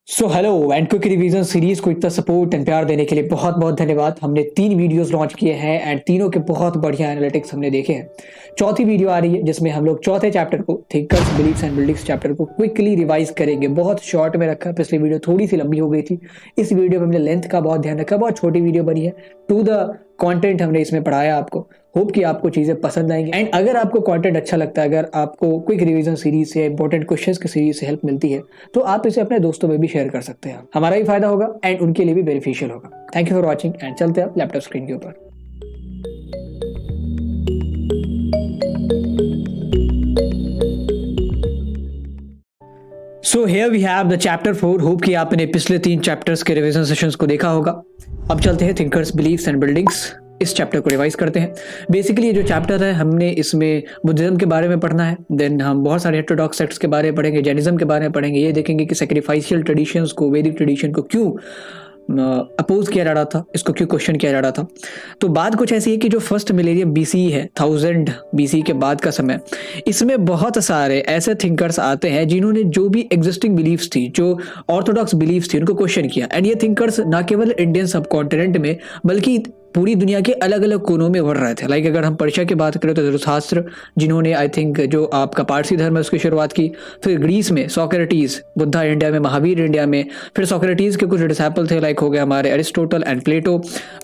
So hello and quick revision series को इतना support and प्यार देने के लिए बहुत बहुत धन्यवाद। हमने 3 वीडियोस लॉन्च किए हैं एंड तीनों के बहुत बढ़िया एनालिटिक्स हमने देखे हैं। चौथी वीडियो आ रही है जिसमें हम लोग चौथे चैप्टर को thinkers beliefs and buildings chapter को क्विकली रिवाइज करेंगे। बहुत शॉर्ट में रखा, पिछली वीडियो थोड़ी सी लंबी हो गई थी। इस वीडियो में हमने लेंथ का बहुत ध्यान रखा, बहुत छोटी वीडियो बनी है। टू द कंटेंट हमने इसमें पढ़ाया आपको। होप कि आपको चीजें पसंद आएंगी एंड अगर आपको कंटेंट अच्छा लगता है, अगर आपको क्विक रिवीजन सीरीज से इंपॉर्टेंट क्वेश्चंस की सीरीज से हेल्प मिलती है तो आप इसे अपने दोस्तों में भी शेयर कर सकते हैं। हमारा भी फायदा होगा एंड उनके लिए भी बेनिफिशियल होगा। Thank you for watching and चलते हैं लैपटॉप स्क्रीन के ऊपर। So here we have the chapter 4। Hope कि आपने पिछले 3 चैप्टर्स के रिवीजन सेशंस को देखा होगा। अब चलते हैं थिंकर्स बिलीफ्स एंड बिल्डिंग्स, इस चैप्टर को रिवाइज करते हैं। बेसिकली ये जो चैप्टर है हमने इसमें बुद्धिज्म के बारे में पढ़ना है, देन हम बहुत सारे हेटेरोडॉक्स सेक्ट्स के बारे में पढ़ेंगे, जैनिज्म के बारे में पढ़ेंगे। ये देखेंगे कि सैक्रिफाइशियल ट्रेडिशंस को, वैदिक ट्रेडिशन को क्यों अपोज किया जा रहा था, इसको क्यों क्वेश्चन किया जा रहा था। तो बात कुछ ऐसी है कि जो फर्स्ट मिलेनियम बीसी है, 1000 बीसी के बाद का समय, इसमें बहुत सारे ऐसे थिंकर्स आते हैं जिन्होंने जो भी एग्जिस्टिंग बिलीफ्स थी, जो ऑर्थोडॉक्स बिलीफ्स थी, उनको क्वेश्चन किया। एंड ये थिंकर्स ना केवल इंडियन सब कॉन्टिनेंट में बल्कि पूरी दुनिया के अलग अलग कोनों में बढ़ रहे थे। लाइक अगर हम पर्शिया की बात करें तो ज़oroशास्त्र, जिन्होंने आई थिंक जो आपका पारसी धर्म है उसकी शुरुआत की। फिर ग्रीस में सोक्रेटिस, बुद्धा इंडिया में, महावीर इंडिया में। फिर सोक्रेटिस के कुछ डिसाइपल थे, लाइक हो गए हमारे अरिस्टोटल एंड प्लेटो।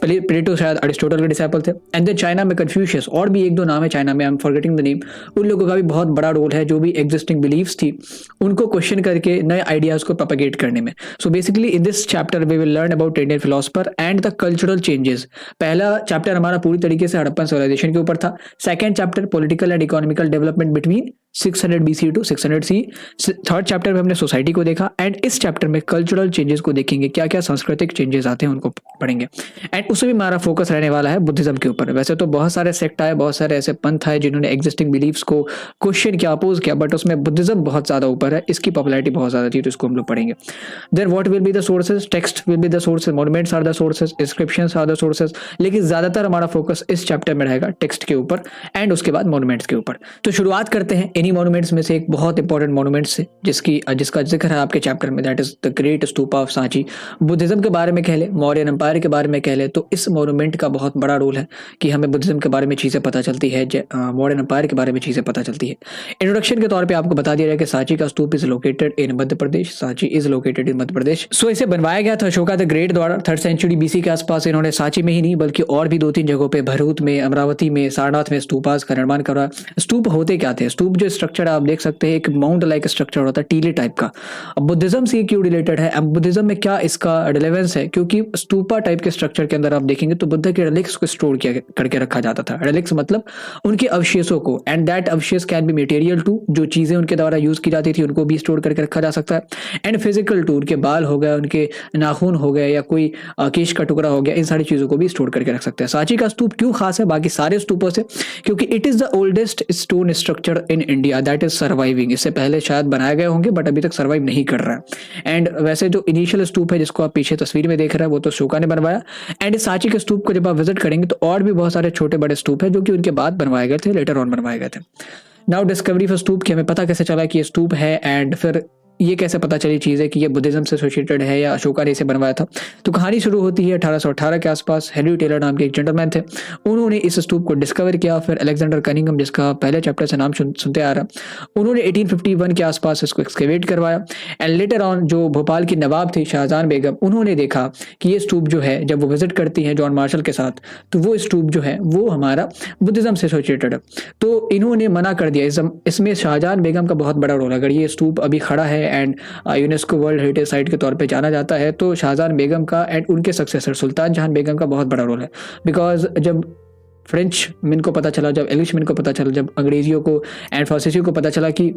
प्लेटो शायद अरिस्टोटल के डिसाइपल थे। एंड देन चाइना में कन्फ्यूशियस, और भी 1-2 नाम है चाइना में, I am forgetting the name. उन लोगों का भी बहुत बड़ा रोल है, जो भी एग्जिस्टिंग बिलीव्स थी उनको क्वेश्चन करके नए आइडियाज को प्रोपेगेट करने में। So basically in this chapter we will learn about Indian philosopher and the cultural changes. पहला चैप्टर हमारा पूरी तरीके से हड़प्पन सिविलाइजेशन के ऊपर था। Second chapter political and economical development between 600 BC to 600 C. Third chapter में हमने सोसाइटी को देखा एंड इस चैप्टर में कल्चरल चेंजेस को देखेंगे, क्या क्या सांस्कृतिक चेंजेस आते हैं उनको पढ़ेंगे। एंड उसमें भी हमारा फोकस रहने वाला है बुद्धिज्म के ऊपर। वैसे तो बहुत सारे सेक्ट आए, बहुत सारे ऐसे पंथ आए जिन्होंने एग्जिस्टिंग बिलीव्स को क्वेश्चन किया, अपोज किया, बट उसमें बुद्धिज्म बहुत ज्यादा ऊपर है, इसकी पॉपुलैरिटी बहुत ज्यादा थी, तो इसको हम लोग पढ़ेंगे। Then what will be the sources, text will be the sources, monuments are the sources, inscriptions are the sources. लेकिन ज्यादातर हमारा फोकस इस चैप्टर में रहेगा टेक्स्ट के ऊपर एंड उसके बाद मॉन्यूमेंट्स के ऊपर। तो शुरुआत करते हैं इन्हीं मॉन्यूमेंट्स में से एक बहुत इंपॉर्टेंट मॉन्यूमेंट से, जिसका जिक्र है आपके चैप्टर में, that is the great stupa of Sanchi. Buddhism के बारे में कह ले, मौर्यन एम्पायर के बारे में कह ले, तो इस मॉन्यूमेंट का बहुत बड़ा रोल है कि हमें बुद्धिज्म के बारे में चीजें पता चलती है, मौर्यन एम्पायर के बारे में चीजें पता चलती है। इंट्रोडक्शन के तौर पर आपको बता दिया जाए कि सांची का stupa is located in Madhya Pradesh. Sanchi is located in Madhya Pradesh. So इसे बनवाया गया था अशोका द ग्रेट द्वारा 3rd सेंचुरी बीसी के आसपास। इन्होंने सांची में ही नहीं बल्कि और भी 2-3 जगहों पे, भरूच में, अमरावती में, सारनाथ में स्तूपास का निर्माण करवाया। स्तूप होते क्या थे? स्तूप जो स्ट्रक्चर आप देख सकते हैं, एक माउंट लाइक स्ट्रक्चर होता है, टीले टाइप का। अब बुद्धिज्म से क्यों रिलेटेड है, अब बुद्धिज्म में क्या इसका रिलेवेंस है? क्योंकि स्तूपा टाइप के स्ट्रक्चर के अंदर आप देखेंगे तो बुद्ध के रिलिक्स को स्टोर किया करके रखा जाता था। रिलिक्स मतलब उनके अवशेषों को, एंड दैट अवशेष कैन बी मटेरियल टू, जो चीजें उनके द्वारा यूज की जाती थी उनको भी स्टोर करके रखा जा सकता है। एंड फिजिकल टू, उनके बाल हो गए, उनके नाखून हो गए, या कोई केश का टुकड़ा हो गया, इन सारी चीजों को भी स्टोर करके रख सकते हैं। सांची का स्तूप क्यों खास है बाकी सारे स्तूपों से? क्योंकि it is the oldest stone structure in India that is surviving. इससे पहले शायद बनाए गए होंगे बट अभी तक सर्वाइव नहीं कर रहा है। एंड वैसे जो इनिशियल स्तूप है जिसको आप पीछे तस्वीर में देख रहे हैं वो तो अशोका ने बनवाया। एंड इस सांची के स्तूप को जब आप विजिट करेंगे तो और भी बहुत सारे छोटे बड़े स्तूप है जो कि उनके बाद बनवाए गए थे, लेटर ऑन बनवाए गए थे। नाउ डिस्कवरी ऑफ स्तूप की हमें पता कैसे चला कि ये स्तूप है, एंड फिर ये कैसे पता चली चीज़ है कि ये बुद्धिज्म से एसोसिएटेड है या अशोका ने इसे बनवाया था? तो कहानी शुरू होती है 1818 के आसपास। हेनरी टेलर नाम के एक जेंटलमैन थे, उन्होंने इस स्तूप को डिस्कवर किया। फिर अलेक्जेंडर कनिंघम, जिसका पहले चैप्टर से नाम सुनते आ रहा, उन्होंने 1851 के आसपास इसको एक्सकेवेट करवाया। एंड लेटर ऑन जो भोपाल की नवाब थी शाहजहां बेगम, उन्होंने देखा कि ये स्तूप जो है, जब वो विजिट करती हैं जॉन मार्शल के साथ, तो वो स्तूप जो है वो हमारा बुद्धिज्म से एसोसिएटेड है। तो इन्होंने मना कर दिया। इसमें शाहजहां बेगम का बहुत बड़ा रोल है। अगर ये स्तूप अभी खड़ा है and UNESCO world heritage site के तौर पे जाना जाता है, तो शाहजहां बेगम का एंड उनके सक्सेसर सुल्तान जहां बेगम का बहुत बड़ा रोल है। बिकॉज जब फ्रेंच मिन को पता चला, जब इंग्लिश मिन को पता चला, जब अंग्रेजियों को एंड फ्रांसीसियों को पता चला कि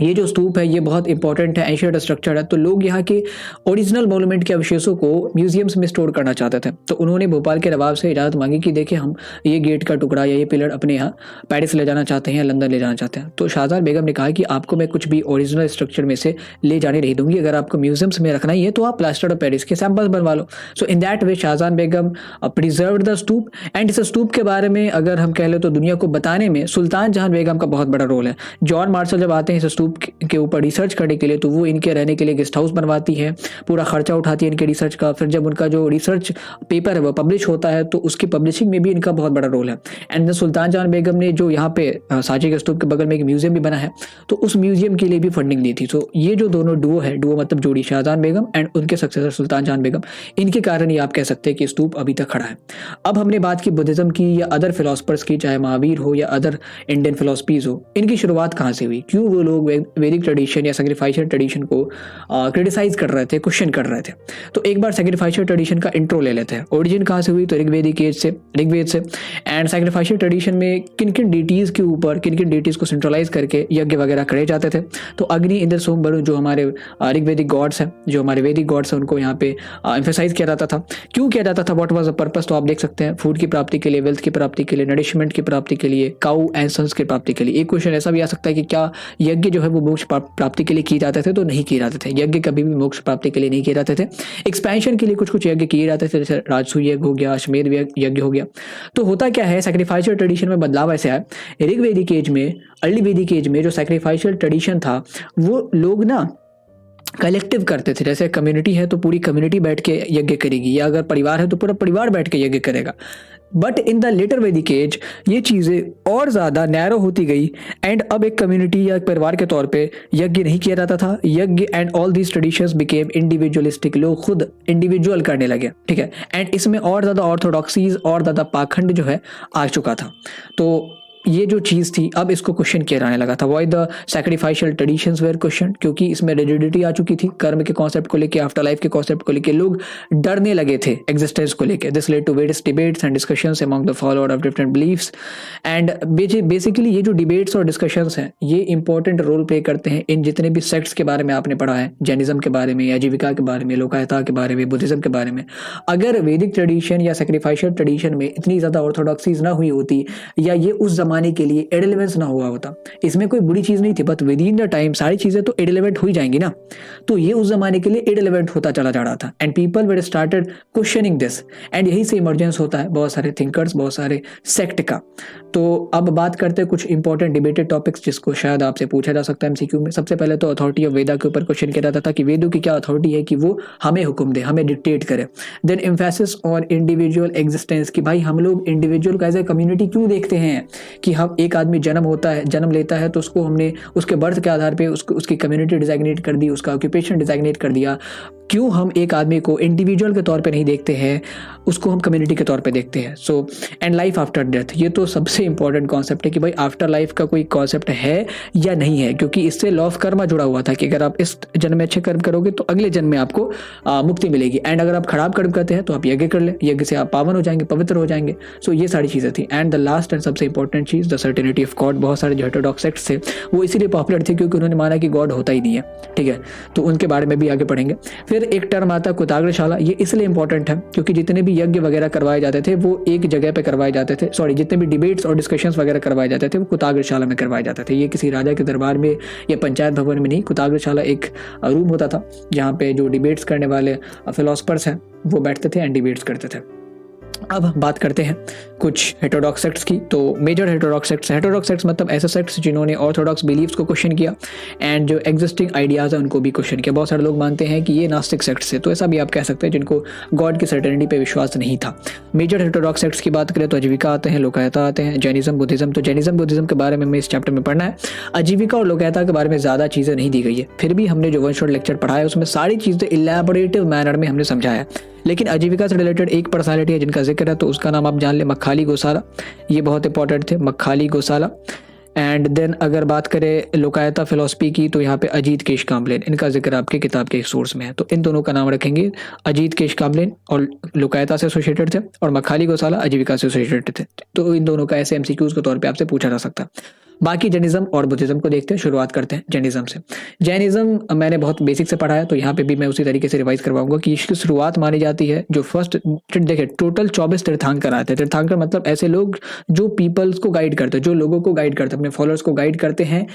ये जो स्तूप है ये बहुत इंपॉर्टेंट है, एंशिएंट स्ट्रक्चर है, तो लोग यहाँ के ओरिजिनल मॉन्यूमेंट के अवशेषों को म्यूजियम्स में स्टोर करना चाहते थे। तो उन्होंने भोपाल के नवाब से इजाज़त मांगी कि देखिए हम ये गेट का टुकड़ा या ये पिलर अपने यहाँ पेरिस ले जाना चाहते हैं या लंदन ले जाना चाहते हैं। तो शाहजहां बेगम ने कहा कि आपको मैं कुछ भी ओरिजिनल स्ट्रक्चर में से ले जाने नहीं दूंगी, अगर आपको म्यूजियम्स में रखना ही है तो आप प्लास्टर ऑफ पेरिस के सैंपल्स बनवा लो। So in that way Shahjahan Begum preserved the stupa. And इस स्तूप के बारे में अगर हम कह ले तो दुनिया को बताने में सुल्तान जहां बेगम का बहुत बड़ा रोल है। जॉन मार्शल जब आते हैं इस स्तूप स्तूप के ऊपर रिसर्च करने के लिए, तो वो इनके रहने के लिए गेस्ट हाउस बनवाती है, पूरा खर्चा उठाती है इनके रिसर्च का। फिर जब उनका जो रिसर्च पेपर है वो पब्लिश होता है तो उसकी पब्लिशिंग में भी इनका बहुत बड़ा रोल है। एंड सुल्तान जहां बेगम ने जो यहाँ पे सांची के स्तूप के बगल में एक म्यूजियम भी बना है, तो उस म्यूजियम के लिए भी फंडिंग दी थी। तो ये जो दोनों डुओ है, डुओ मतलब जोड़ी शाहजहां बेगम एंड उनके सक्सेसर सुल्तान जहां बेगम, इनके कारण ये आप कह सकते हैं कि स्तूप अभी तक खड़ा है। अब हमने बात की बुद्धिज्म की या अदर फिलोसफर्स की, चाहे महावीर हो या अदर इंडियन फिलोसफीज हो, इनकी शुरुआत कहाँ से हुई, क्यों वो लोग वैदिक ट्रेडिशन या सैक्रिफाइशियल ट्रेडिशन को क्रिटिसाइज कर रहे थे, क्वेश्चन कर रहे थे। तो एक बार सैक्रिफाइशियल ट्रेडिशन का इंट्रो ले लेते हैं। ओरिजिन कहाँ से हुई, तो ऋग्वेदिक एज से, ऋग्वेद से। एंड सैक्रिफाइशियल ट्रेडिशन में किन किन डिटीज के ऊपर, किन किन डिटीज को सेंट्रलाइज करके यज्ञ वगैरह करे जाते थे। तो अग्नि, इंद्र, सोम, वरुण जो हमारे ऋग्वेदिक गॉड्स हैं, जो हमारे वैदिक गॉड्स हैं, उनको यहाँ पे एम्फेसाइज किया जाता था। क्यों किया जाता था, व्हाट वाज द पर्पस, तो आप देख सकते हैं फूड की प्राप्ति के लिए, वेल्थ की प्राप्ति के लिए, नरिशमेंट की प्राप्ति के लिए, काउ एंड सन्स की प्राप्ति के लिए। एक क्वेश्चन ऐसा भी आ सकता है कि क्या यज्ञ जो है वो मोक्ष प्राप्ति के लिए किए जाते थे, तो नहीं किए जाते थे। यज्ञ कभी भी मोक्ष प्राप्ति के लिए नहीं किए जाते थे। एक्सपेंशन के लिए कुछ कुछ यज्ञ किए जाते थे, जैसे राजसूय यज्ञ हो गया, अश्वमेध यज्ञ हो गया। तो होता क्या है, सैक्रिफाइशियल ट्रेडिशन में बदलाव ऐसे आया। ऋग्वेदिक एज में, अर्ली वैदिक एज में जो सैक्रिफाइशियल ट्रेडिशन था, वो लोग ना कलेक्टिव करते थे। जैसे कम्युनिटी है तो पूरी कम्युनिटी बैठ के यज्ञ करेगी, या अगर परिवार है तो पूरा परिवार बैठ के यज्ञ करेगा। बट इन द लेटर वैदिक एज ये चीज़ें और ज़्यादा नैरो होती गई एंड अब एक कम्युनिटी या एक परिवार के तौर पे यज्ञ नहीं किया जाता था। यज्ञ and all these traditions became individualistic, लोग खुद इंडिविजुअल करने लगे, ठीक है। एंड इसमें और ज़्यादा ऑर्थोडॉक्सीज और ज़्यादा पाखंड जो है आ चुका था। तो ये जो चीज़ थी, अब इसको क्वेश्चन किया जाने लगा था। Why the sacrificial traditions were question, क्योंकि इसमें रिजिडिटी आ चुकी थी कर्म के कॉन्सेप्ट को लेके, आफ्टर लाइफ के कॉन्सेप्ट को लेके लोग डरने लगे थे एग्जिस्टेंस को लेके। This led to various debates and discussions among the follower of different beliefs. And basically ये जो डिबेट्स और डिस्कशंस हैं, ये इंपॉर्टेंट रोल प्ले करते हैं इन जितने भी सेक्ट्स के बारे में आपने पढ़ा है, जैनिज्म के बारे में, आजीविका के बारे में, लोकायता के बारे में, बुद्धिज्म के बारे में। अगर वैदिक ट्रेडिशन या सैक्रिफाइशियल ट्रेडिशन में इतनी ज़्यादा ऑर्थोडॉक्सीज ना हुई होती, या ये उस जमाने के लिए इररिलेवेंस ना हुआ होता, इसमें कोई बुरी चीज नहीं थी, but with in the time सारी चीजें तो इररिलेवेंट हो ही जाएंगी ना। तो ये उस जमाने के लिए इररिलेवेंट होता चला जा रहा था and people were started questioning this. And यही से इमर्जेंस होता है बहुत सारे थिंकर्स, बहुत सारे सेक्ट का। तो अब बात करते हैं कुछ इंपॉर्टेंट डिबेटेड टॉपिक्स जिसको शायद आपसे पूछा जा सकता है एमसीक्यू में। सबसे पहले तो अथॉरिटी ऑफ वेदा के ऊपर क्वेश्चन किया जाता था कि वेदों की क्या अथॉरिटी है कि वो हमें हुक्म दे, हमें डिक्टेट करे। Then emphasis on individual existence, कि भाई हम लोग इंडिविजुअल को एज ए कम्युनिटी क्यों देखते हैं, कि हम एक आदमी जन्म लेता है तो उसको हमने उसके बर्थ के आधार पे उसकी कम्युनिटी डिजाइग्नेट कर दी, उसका ऑक्यूपेशन डिजाइग्नेट कर दिया। क्यों हम एक आदमी को इंडिविजुअल के तौर पे नहीं देखते हैं, उसको हम कम्युनिटी के तौर पे देखते हैं। So and life after death, ये तो सबसे इंपॉर्टेंट कॉन्सेप्ट है कि भाई आफ्टर लाइफ का कोई कॉन्सेप्ट है या नहीं है, क्योंकि इससे लॉ ऑफ कर्मा जुड़ा हुआ था कि अगर आप इस जन्म में अच्छे कर्म करोगे तो अगले जन्म में आपको मुक्ति मिलेगी। एंड अगर आप खराब कर्म करते हैं तो आप यज्ञ कर ले, यज्ञ से आप पावन हो जाएंगे, पवित्र हो जाएंगे। सो ये सारी चीज़ें थी। एंड द लास्ट एंड सबसे important cheese, the certainty of God. बहुत सारे जो हेटेरोडॉक्स सेक्ट्स थे वो इसीलिए पॉपुलर थे क्योंकि उन्होंने माना कि गॉड होता ही नहीं है, ठीक है। तो उनके बारे में भी आगे पढ़ेंगे। फिर एक टर्म आता कुताग्रशाला। ये इसलिए इंपॉर्टेंट है क्योंकि जितने भी यज्ञ वगैरह करवाए जाते थे वो एक जगह पे करवाए जाते थे, जितने भी डिबेट्स और डिस्कशंस वगैरह करवाए जाते थे वो कुताग्रशाला में करवाए जाते थे। ये किसी राजा के दरबार में या पंचायत भवन में नहीं, कुताग्रशाला एक रूम होता था जहाँ पे जो डिबेट्स करने वाले फिलोसफर्स हैं वो बैठते थे एंड डिबेट्स करते थे। अब बात करते हैं कुछ हेटेरोडॉक्स सेक्ट्स की। तो मेजर हेटेरोडॉक्स सेक्ट्स मतलब ऐसे सेक्ट्स जिन्होंने ऑर्थोडॉक्स बिलीफ्स को क्वेश्चन किया एंड जो एग्जिस्टिंग आइडियाज़ है उनको भी क्वेश्चन किया। बहुत सारे लोग मानते हैं कि ये नास्तिक सेक्ट्स है, तो ऐसा भी आप कह सकते हैं जिनको गॉड की सर्टेनिटी पे विश्वास नहीं था। मेजर हेटेरोडॉक्स सेक्ट्स की बात करें तो आजीविका आते हैं, लोकायता आते हैं, जैनिज्म, बुद्धिज्म। तो जैनिज्म बुद्धिज्म के बारे में हमें इस चैप्टर में पढ़ना है। आजीविका और लोकायता के बारे में ज़्यादा चीज़ें नहीं दी गई है, फिर भी हमने जो वन शॉट लेक्चर पढ़ा है उसमें सारी चीज़ें इलैबोरेटिव मैनर में हमने समझाया। लेकिन आजीविका से रिलेटेड एक पर्सनालिटी है जिनका जिक्र है, तो उसका नाम आप जान ले, मक्खाली गोसाला। ये बहुत इंपॉर्टेंट थे, मक्खाली गोसाला। एंड देन अगर बात करें लोकायता फिलोसफी की तो यहाँ पे अजीत केश कामलेन, इनका जिक्र आपके किताब के सोर्स में है, तो इन दोनों का नाम रखेंगे। अजीत केश कामलेन और लोकायता से एसोसिएटेड थे और मक्खाली गोसाला आजीविका से एसोसिएटेड थे। तो इन दोनों का ऐसे एमसीक्यूज के तौर पे आपसे पूछा जा सकता है। बाकी जैनिज्म और बुद्धिज्म को देखते हैं। शुरुआत करते हैं जैनिज्म से। जैनिज्म मैंने बहुत बेसिक से पढ़ा है, तो यहाँ पे भी मैं उसी तरीके से रिवाइज करवाऊंगा कि इसकी शुरुआत मानी जाती है जो फर्स्ट, देखिए टोटल 24 तीर्थंकर आते हैं। तीर्थंकर मतलब ऐसे लोग जो पीपल्स को गाइड करते हैं, जो लोगों को गाइड करते हैं, अपने फॉलोअर्स को गाइड करते हैं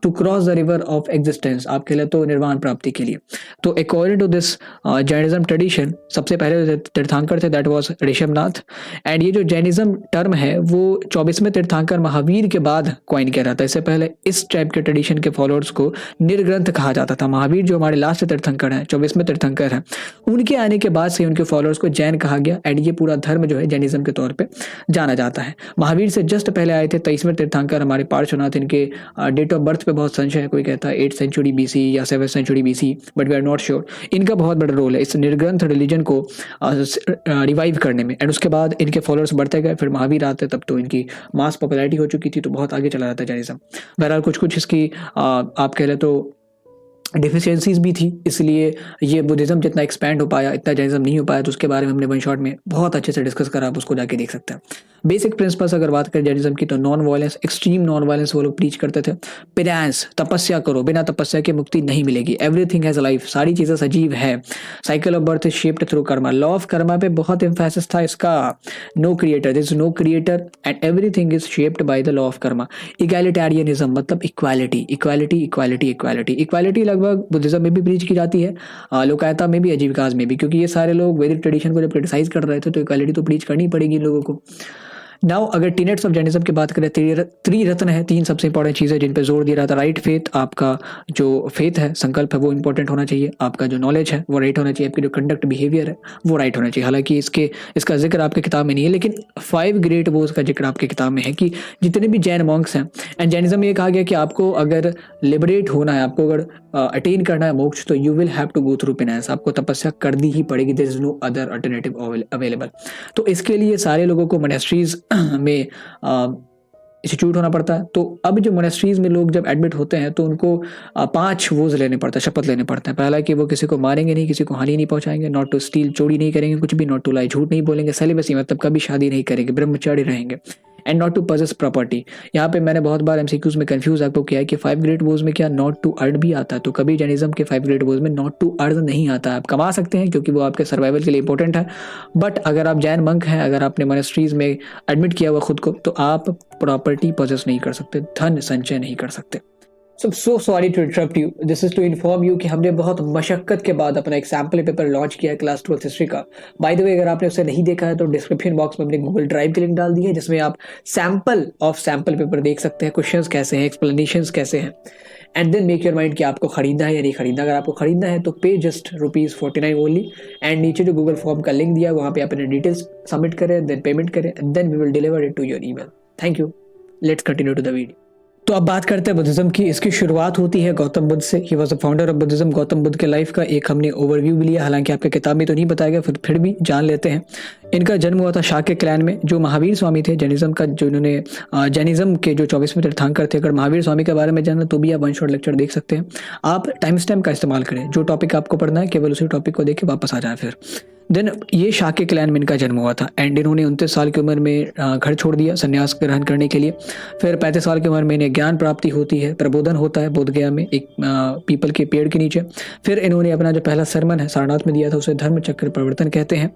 to cross the river of existence, आपके लिए तो निर्वाण प्राप्ति के लिए। तो according to this Jainism tradition सबसे पहले तीर्थंकर थे, दैट वाज ऋषभनाथ। एंड ये जो जैनिज्म टर्म है वो 24वें तीर्थंकर महावीर के के बाद कॉइन किया जाता है। इससे पहले इस टाइप के ट्रेडिशन के फॉलोअर्स को निर्ग्रंथ कहा जाता था। महावीर जो हमारे लास्ट तीर्थंकर हैं, 24वें तीर्थंकर हैं, उनके आने के बाद से उनके फॉलोअर्स को जैन कहा गया एंड ये पूरा धर्म जो है जैनिज्म के तौर पे जाना जाता है। महावीर से जस्ट पहले आए थे 23वें तीर्थंकर हमारे पार्श्वनाथ। इनके डेट ऑफ बर्थ पे बहुत संशय है, कोई कहता है 8th सेंचुरी BC या 7th century BC, but we are not sure. इनका बहुत बड़ा रोल है इस निर्ग्रंथ रिलीजन को रिवाइव करने में एंड उसके बाद इनके फॉलोअर्स बढ़ते गए। फिर महावीर आते तब तो इनकी मास पॉपुलैरिटी हो चुकी थी, तो बहुत आगे चला जाता है जैनिज्म। बहरहाल कुछ इसकी आप कह रहे तो डिफिशियंसीज भी थी, इसलिए ये बुद्धिज्म जितना एक्सपैंड हो पाया इतना जैनिज्म नहीं हो पाया। तो उसके बारे में हमने वन शॉट में बहुत अच्छे से डिस्कस करा, आप उसको जाके देख सकते हैं। बेसिक प्रिंसिपल्स अगर बात करें जैनिज्म की तो non violence, extreme non violence वो लोग प्रीच करते थे। पिनांस, तपस्या करो, बिना तपस्या के मुक्ति नहीं मिलेगी। एवरीथिंग हैज लाइफ, सारी चीजें सजीव है। Cycle of birth is shaped through karma, law of karma पे बहुत एम्फेसिस था इसका। No creator, this no creator and everything is shaped by the law of karma. Egalitarianism मतलब equality equality equality equality equality लगभग बुद्धिज्म में भी प्रीच की जाती है, लोकायता में भी, आजीविकाज में भी, क्योंकि ये सारे लोग वैदिक ट्रेडिशन को जब क्रिटिसाइज कर रहे थे तो इक्वालिटी तो प्रीच करनी पड़ेगी इन लोगों को। नाउ अगर टीनेट्स ऑफ जैनिज्म की बात करें, त्रिरत्न है, 3 सबसे इंपॉर्टेंट चीज़ें जिन पे जोर दिया रहा था। राइट फेथ, आपका जो फेथ है, संकल्प है, वो इंपॉर्टेंट होना चाहिए। आपका जो नॉलेज है वो राइट होना चाहिए। आपकी जो कंडक्ट बिहेवियर है वो राइट होना चाहिए। हालांकि इसका जिक्र आपकी किताब में नहीं है, लेकिन 5 ग्रेट वोज का जिक्र आपकी किताब में है कि जितने भी जैन मॉन्क्स हैं एंड जैनिज्म में ये कहा गया कि आपको अगर लिबरेट होना है, आपको अगर अटेन करना है मोक्ष, तो you will have to go through penance, आपको तपस्या करनी ही पड़ेगी। There is no other alternative available. तो इसके लिए सारे लोगों को मोनेस्ट्रीज में इंस्टीट्यूट होना पड़ता है। तो अब जो मोनेस्ट्रीज में लोग जब एडमिट होते हैं तो उनको 5 वोज लेने पड़ता है, शपथ लेने पड़ते हैं। पहला कि वो किसी को मारेंगे नहीं, किसी को हानि नहीं पहुंचाएंगे, नॉट टू स्टील, चोरी नहीं करेंगे कुछ भी, नॉट टू लाई, झूठ नहीं बोलेंगे, सेलिबसी मतलब कभी शादी नहीं करेंगे, ब्रह्मचारी रहेंगे, and not to possess property. यहाँ पे मैंने बहुत बार MCQs में कंफ्यूज आपको किया है कि 5 ग्रेट वोज में क्या नॉट टू अर्न भी आता है, तो कभी जैनिज्म के 5 ग्रेट वोज में नॉट टू अर्न नहीं आता है। आप कमा सकते हैं क्योंकि वो आपके सर्वाइवल के लिए इंपॉर्टेंट है, बट अगर आप जैन मंक हैं, अगर आपने मोनेस्ट्रीज में एडमिट किया हुआ खुद को, तो आप प्रॉपर्टी पजेस नहीं कर सकते, धन संचय नहीं कर सकते। So sorry to interrupt you, this is to inform you कि हमने बहुत मशक्कत के बाद अपना एक सैम्पल पेपर लॉन्च किया है क्लास 12th हिस्ट्री का। बाय द वे, अगर आपने उसे नहीं देखा है तो डिस्क्रिप्शन बॉक्स में अपने गूगल ड्राइव की लिंक डाल दी है, जिसमें आप सैम्पल ऑफ सैम्पल पेपर देख सकते हैं, क्वेश्चंस कैसे हैं, एक्सप्लेनेशंस कैसे हैं, and then make your mind कि आपको खरीदना है या नहीं खरीदना। अगर आपको खरीदना है तो पे जस्ट ₹49 ओनली, एंड नीचे जो गूगल फॉर्म का लिंक दिया है वहाँ पे अपने डिटेल्स सबमिट करें, देन पेमेंट करें, then we will deliver it to your email. Thank you, let's continue to the video. तो अब बात करते हैं बुद्धिज्म की। इसकी शुरुआत होती है गौतम बुद्ध से। He was the founder of Buddhism. Gautam Buddha के लाइफ का एक हमने ओवरव्यू भी लिया, हालांकि आपके किताब में तो नहीं बताया गया, फिर भी जान लेते हैं। इनका जन्म हुआ था शाक्य क्लैन में। जो महावीर स्वामी थे जैनिज्म का, जो इन्होंने जैनिज्म के जो 24वें तीर्थंकर थे, अगर महावीर स्वामी के बारे में जानना तो भी आप वन शॉट लेक्चर देख सकते हैं। आप टाइम स्टैम्प का इस्तेमाल करें, जो टॉपिक आपको पढ़ना है केवल उसी टॉपिक को देख के वापस आ जाए फिर। देन ये शाक्य क्लैन में इनका जन्म हुआ था एंड इन्होंने 29 साल की उम्र में घर छोड़ दिया संन्यास ग्रहण करने के लिए। फिर 35 साल की उम्र में इन्हें ज्ञान प्राप्ति होती है, प्रबोधन होता है बोध गया में एक पीपल के पेड़ के नीचे। फिर इन्होंने अपना जो पहला सरमन है सारनाथ में दिया था, उसे धर्म चक्र प्रवर्तन कहते हैं।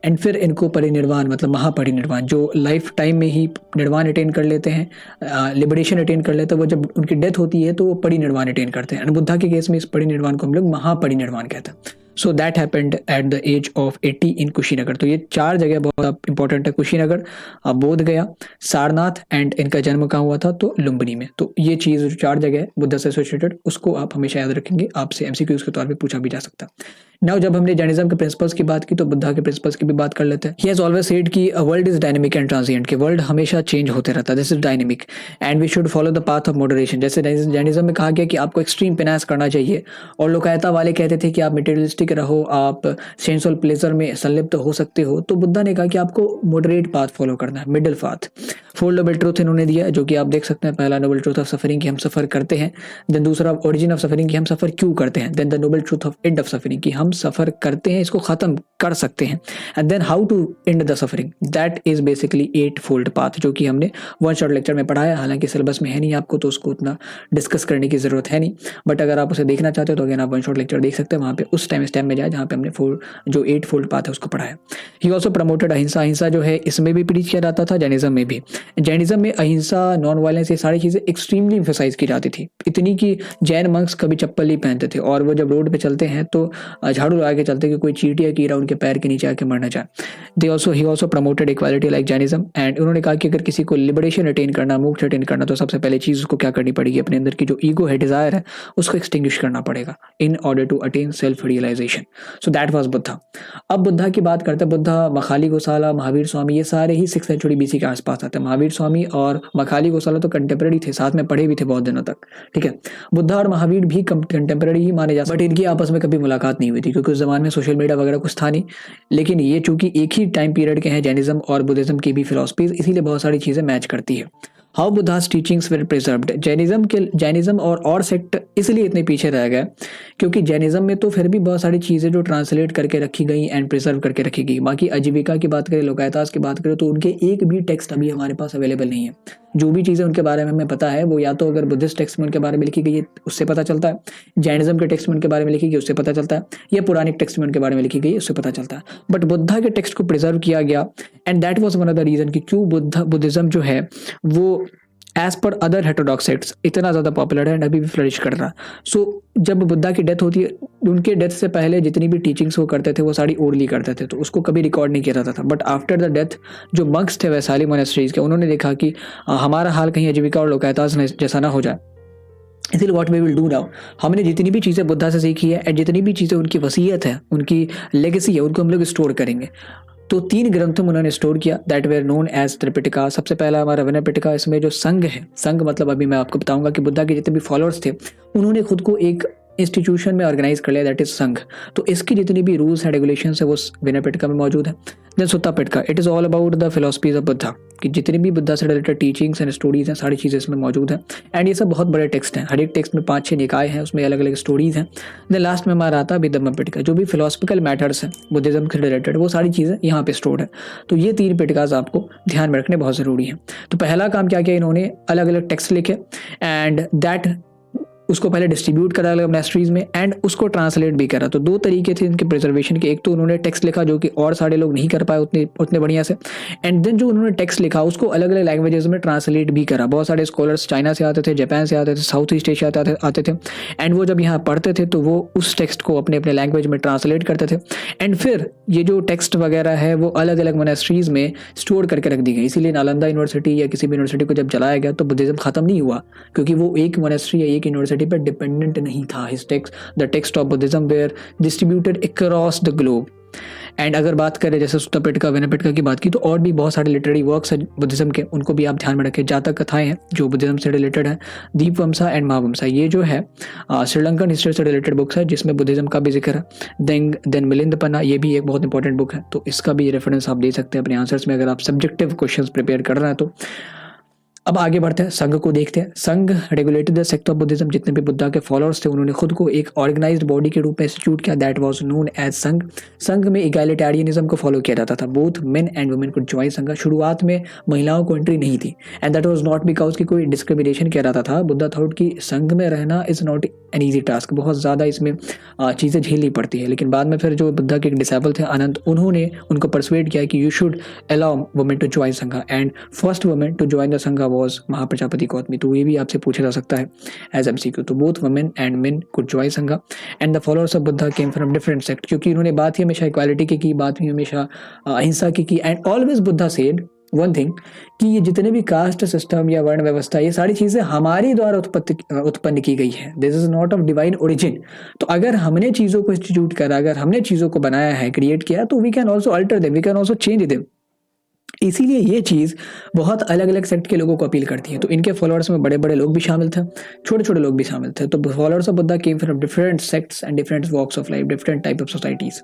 एंड फिर इनको परिनिर्वाण मतलब महापरिनिर्वाण, जो लाइफ टाइम में ही निर्वाण अटेन कर लेते हैं, लिबरेशन अटेन कर लेते हैं, वो जब उनकी डेथ होती है तो वो परिनिर्वाण अटेन करते हैं। बुद्धा के केस में इस परिनिर्वाण को हम लोग महापरिनिर्वाण कहते हैं। So that happened at the age of 80 in Kushinagar. तो ये 4 जगह बहुत इंपॉर्टेंट है, कुशीनगर, बोध गया, सारनाथ, एंड इनका जन्म कहाँ हुआ था तो लुम्बिनी में। तो ये चीज़ 4 जगह है बुद्धा से एसोसिएटेड, उसको आप हमेशा याद रखेंगे, आपसे MCQs के तौर पे पूछा भी जा सकता है। नाउ जब हमने जैनिज्म के प्रिंसिपल्स की बात की तो बुद्धा के प्रिंसिपल्स की भी बात कर लेते हैं। ही हैज ऑलवेज सेड कि world is dynamic and transient, कि वर्ल्ड हमेशा चेंज होते रहता है, this is dynamic and we should follow the path of moderation. जैसे जैनिज्म में कहा गया कि आपको एक्सट्रीम पेनास करना चाहिए, और लोकायता वाले कहते थे कि आप मटेरियलिस्टिक रहो, आप सेंसुअल प्लेजर में संलिप्त हो सकते हो। तो बुद्धा ने कहा कि आपको मॉडरेट पाथ फॉलो करना है, मिडिल पाथ। 4 नोबल ट्रूथ इन्होंने दिया, जो कि आप देख सकते हैं। पहला नोबल ट्रूथ ऑफ सफरिंग, कि हम सफर करते हैं। देन दूसरा ओरिजिन ऑफ सफरिंग, कि हम सफर क्यों करते हैं। Then the noble truth of end of suffering, कि हम सफर करते हैं, इसको खत्म कर सकते हैं। And then how to end the suffering, that is basically 8 fold path, जो कि हमने वन शॉट लेक्चर में पढ़ाया। हालांकि सिलेबस में है नहीं आपको, तो उसको उतना डिस्कस करने की जरूरत है नहीं, बट अगर आप उसे देखना चाहते हो तो अगेन आप वन शॉट लेक्चर देख सकते हैं, वहाँ पे उस टाइम स्टेप में जाए जहाँ पे हमने 8 फोल्ड पाथ है उसको पढ़ाया। ही ऑल्सो प्रमोटेड अहिंसा। अहिंसा जो है इसमें भी प्रीच किया जाता था, जैनिज्म में भी। जैनिज्म में अहिंसा, नॉन वायलेंस, ये सारी चीज़ें एक्सट्रीमली इम्फेसाइज की जाती थी, इतनी कि जैन मंक्स कभी चप्पल नहीं पहनते थे और वो जब रोड पे चलते हैं तो झाड़ू लगा के चलते कि कोई चींटी या कीड़ा उनके पैर के नीचे आके मर ना जाए। He also promoted equality like Jainism and उन्होंने कहा कि अगर किसी को लिबरेशन अटेन करना, मोक्ष अटेन करना, तो सबसे पहले चीज़ उसको क्या करनी पड़ेगी, अपने अंदर की जो ईगो है, डिजायर है, उसको एक्सटिंग्विश करना पड़ेगा in order to attain self realisation. So that was Buddha. अब बुद्धा की बात करते हैं, बुद्धा, मखाली गोसाला, महावीर स्वामी, ये सारे ही 6th सेंचुरी बीसी के आसपास आते हैं। महावीर स्वामी और मखाली गोसाला तो कंटेम्प्रेरी थे, साथ में पढ़े भी थे बहुत दिनों तक, ठीक है। बुद्धा और महावीर भी कंटेम्प्रेरी ही माने जा सकते, बट इनकी आपस में कभी मुलाकात नहीं हुई थी क्योंकि उस जमाने में सोशल मीडिया वगैरह कुछ था नहीं। लेकिन ये चूंकि एक ही टाइम पीरियड के हैं, जैनिज्म और बुद्धिज्म की भी फिलोसफीज, इसीलिए बहुत सारी चीजें मैच करती है। How Buddha's teachings were preserved. Jainism और सेक्ट इसलिए इतने पीछे रह गए क्योंकि जैनिज्म में तो फिर भी बहुत सारी चीज़ें जो ट्रांसलेट करके रखी गई एंड प्रिजर्व करके रखी गई। बाकी आजीविका की बात करें, लोकायतास की बात करें, तो उनके एक भी टेक्स्ट अभी हमारे पास अवेलेबल नहीं है। जो भी चीज़ें उनके बारे में हमें पता है वो या तो अगर बुद्धिस्ट टेक्स्ट में उनके बारे में लिखी गई है उससे पता चलता है, जैनिज्म के टेक्स्ट में उनके बारे में लिखी गई उससे पता चलता है, या पुरानिक टेक्स्ट में उनके बारे में लिखी गई उससे पता चलता है। बट बुद्धा के टेक्स्ट को प्रिजर्व किया गया and that was one of the reason कि क्यों बुद्धिज्म जो है वो as per other heterodox sects इतना ज़्यादा पॉपुलर है एंड अभी भी फ्लरिश कर रहा है। सो जब बुद्धा की डेथ होती है, उनके डेथ से पहले जितनी भी टीचिंग्स वो करते थे वो सारी ओरली करते थे, तो उसको कभी रिकॉर्ड नहीं किया जाता था। बट आफ्टर द डेथ जो मंक्स थे वैशाली मोनेस्ट्रीज के, उन्होंने देखा कि हमारा हाल कहीं आजीविका और लोकायतास जैसा ना हो जाए, इसलिए what we will do now, हमने जितनी भी चीज़ें बुद्धा से सीखी है एंड जितनी भी चीज़ें उनकी वसीयत है, उनकी लेगेसी है, उनको हम लोग स्टोर करेंगे। तो 3 ग्रंथों में उन्होंने स्टोर किया that where known as Tripitaka. सबसे पहला हमारा विनयपिटका, इसमें जो संघ है, संघ मतलब अभी मैं आपको बताऊंगा कि बुद्धा के जितने भी फॉलोअर्स थे उन्होंने खुद को एक इंस्टीट्यूशन में ऑर्गेनाइज कर लिया, दैट इज संघ। तो इसकी जितनी भी रूल्स एंड रेगुलेशन है वो विनयपिटका में मौजूद है। देन Sutta Pitaka, it is all about the philosophies of Buddha, कि जितनी भी बुद्धा से रिलेटेड टीचिंग्स एंड स्टोरीज हैं सारी चीज़ें इसमें मौजूद हैं एंड ये सब बहुत बड़े टेक्स्ट हैं, हर एक टेक्स्ट में 5-6 निकाय हैं, उसमें अलग अलग स्टोरीज हैं। देन लास्ट में हमारा आता है विधम्म पिटका, जो भी फिलोसफिकल मैटर्स हैं बुद्धिज्म से रिलेटेड वो सारी चीज़ें यहाँ पे स्टोर्ड है। तो ये 3 पिटकाज आपको ध्यान में रखने बहुत ज़रूरी है। तो पहला काम क्या किया इन्होंने, अलग अलग टेक्स्ट लिखे एंड दैट उसको पहले डिस्ट्रीब्यूट करा अलग मोनेस्ट्रीज में एंड उसको ट्रांसलेट भी करा। तो 2 तरीके थे इनके प्रिजर्वेशन के, एक तो उन्होंने टेक्स्ट लिखा जो कि और सारे लोग नहीं कर पाए उतने बढ़िया से, एंड देन जो उन्होंने टेक्स्ट लिखा उसको अलग अलग लैंग्वेजेस में ट्रांसलेट भी करा। बहुत सारे स्कॉलर्स चाइना से आते थे, जापान से आते थे, साउथ ईस्ट एशिया आते थे एंड वो जब यहाँ पढ़ते थे तो वो उस टेक्स्ट को अपने अपने लैंग्वेज में ट्रांसलेट करते थे एंड फिर ये जो टेक्स्ट वगैरह है वो अलग अलग मोनेस्ट्रीज में स्टोर करके रख दी गई। इसीलिए नालंदा यूनिवर्सिटी या किसी भी यूनिवर्सिटी को जब जलाया गया तो बुद्धिज्म खत्म नहीं हुआ, क्योंकि वो एक मोनेस्ट्री या एक यूनिवर्सिटी पर डिपेंडेंट नहीं था। His text, the text of Buddhism were distributed across the globe. And अगर बात करें जैसे सुत्ता पिटका, विनयपिटका की बात की, तो और भी बहुत सारे लिटरेरी वर्क्स हैं बुद्धिज्म के, उनको भी आप ध्यान में रखें। जातक कथाएं हैं जो बुद्धिज्म से रिलेटेड है, दीपवंसा एंड महावंसा, ये जो है श्रीलंकन हिस्ट्री से रिलेटेड बुक्स है जिसमें बुद्धिज्म का भी जिक्र है। देन मिलिंदपन्ना, ये भी एक बहुत इंपॉर्टेंट बुक है, तो इसका भी रेफरेंस आप दे सकते हैं अपने आंसर्स में अगर आप सब्जेक्टिव क्वेश्चंस प्रिपेयर कर रहे हैं तो। अब आगे बढ़ते हैं, संघ को देखते हैं। संघ regulated the sect of Buddhism, जितने भी बुद्धा के फॉलोअर्स थे उन्होंने खुद को एक ऑर्गेनाइज्ड बॉडी के रूप में इंस्टीट्यूट किया, दैट वाज नोन एज संघ। संघ में इगैलिटेरियनिज्म को फॉलो किया जाता था, both men and women could join संघ। शुरुआत में महिलाओं को एंट्री नहीं थी and that was not because की कोई डिस्क्रिमिनेशन किया जाता था। बुद्धा थॉट कि संघ में रहना is not an easy task, बहुत ज़्यादा इसमें चीज़ें झेलनी पड़ती है। लेकिन बाद में फिर जो बुद्धा के एक डिसेबल थे अनंत, उन्होंने उनको परसुएड किया कि you should allow women to join Sangh and first women to join the Sangh was Mahaprajapati Gautami. तो ये भी आपसे पूछा जा सकता है एज एमसीक्यू। तो both women and men could join Sangh and the followers of Buddha came from different sect, क्योंकि उन्होंने बात ही हमेशा इक्वालिटी की बात भी हमेशा अहिंसा की and always Buddha said one thing कि ये जितने भी कास्ट सिस्टम या वर्ण व्यवस्था ये सारी चीज़ें हमारी द्वारा उत्पन्न की गई है, this is not of divine origin. तो अगर हमने चीज़ों को इंस्टीट्यूट करा, अगर हमने चीज़ों को बनाया है, क्रिएट किया, तो we can also alter them, we can also change them. इसीलिए ये चीज़ बहुत अलग अलग सेक्ट के लोगों को अपील करती है। तो इनके फॉलोअर्स में बड़े बड़े लोग भी शामिल थे, छोटे छोटे लोग भी शामिल थे। तो followers of Buddha came from different sects and different walks of life, different type of societies.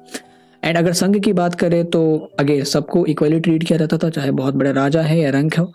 And अगर संघ की बात करें तो अगे सबको इक्वली ट्रीट किया जाता था, चाहे बहुत बड़ा राजा है या रंक हो।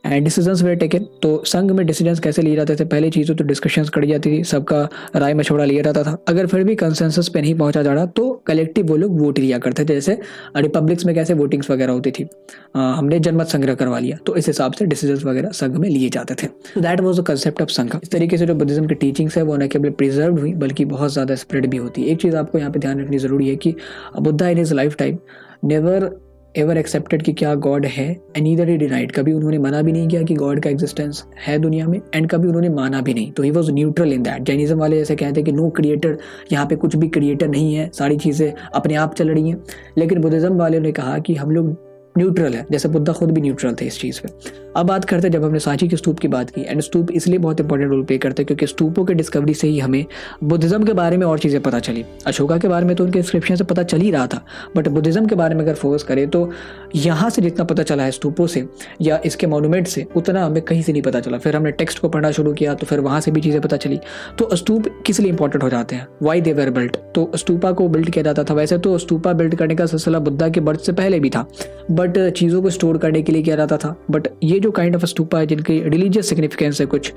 एंड डिसीजंस वेर टेकन, तो संघ में डिसीजंस कैसे लिए जाते थे, पहली चीज़ तो डिस्कशंस करी जाती थी, सबका राय मशवरा लिया जाता था। अगर फिर भी कंसेंसस पे नहीं पहुंचा जा रहा तो कलेक्टिव वो लोग वोट लिया करते थे, जैसे रिपब्लिक्स में कैसे वोटिंग्स वगैरह होती थी। हमने जनमत संग्रह करवा लिया, तो इस हिसाब से डिसीजंस वगैरह संघ में लिए जाते थे। तो that was the concept of संघ। इस तरीके से जो बुद्धिज्म की टीचिंग्स है वो न केवल प्रिजर्व हुई बल्कि बहुत ज़्यादा स्प्रेड भी होती है। एक चीज़ आपको यहाँ पे ध्यान रखनी ज़रूरी है कि Buddha in his life time never ever accepted कि क्या गॉड है, एंड नीदर ही डिनाइड, कभी उन्होंने मना भी नहीं किया कि गॉड का एग्जिस्टेंस है दुनिया में, एंड कभी उन्होंने माना भी नहीं। तो he was neutral in that. Jainism वाले जैसे कहते हैं कि नो क्रिएटर, यहाँ पे कुछ भी क्रिएटर नहीं है, सारी चीज़ें अपने आप चल रही हैं। लेकिन बुद्धिज्म वाले ने कहा कि हम लोग न्यूट्रल है, जैसे बुद्धा खुद भी न्यूट्रल थे इस चीज़ पे। अब बात करते हैं, जब हमने सांची के स्तूप की बात की, एंड स्तूप इसलिए बहुत इंपॉर्टेंट रोल प्ले करते हैं क्योंकि स्तूपों के डिस्कवरी से ही हमें बुद्धिज्म के बारे में और चीज़ें पता चली। अशोका के बारे में तो उनके इंस्क्रिप्शन से पता चल ही रहा था, बट बुद्धिज्म के बारे में अगर फोकस करें तो यहाँ से जितना पता चला है स्तूपों से या इसके मोनूमेंट से, उतना हमें कहीं से नहीं पता चला। फिर हमने टेक्स्ट को पढ़ना शुरू किया तो फिर वहाँ से भी चीज़ें पता चली। तो स्तूप किस लिए इंपॉर्टेंट हो जाते हैं, वाई दे वर बिल्ट। तो स्तूपा को बिल्ड किया जाता था। वैसे तो स्तूपा बिल्ड करने का सिलसिला बुद्धा के बर्थ से पहले भी था, बट चीज़ों को स्टोर करने के लिए किया जाता था। बट ये जो काइंड ऑफ स्तूपा है जिनकी रिलीजियस सिग्निफिकेंस है कुछ,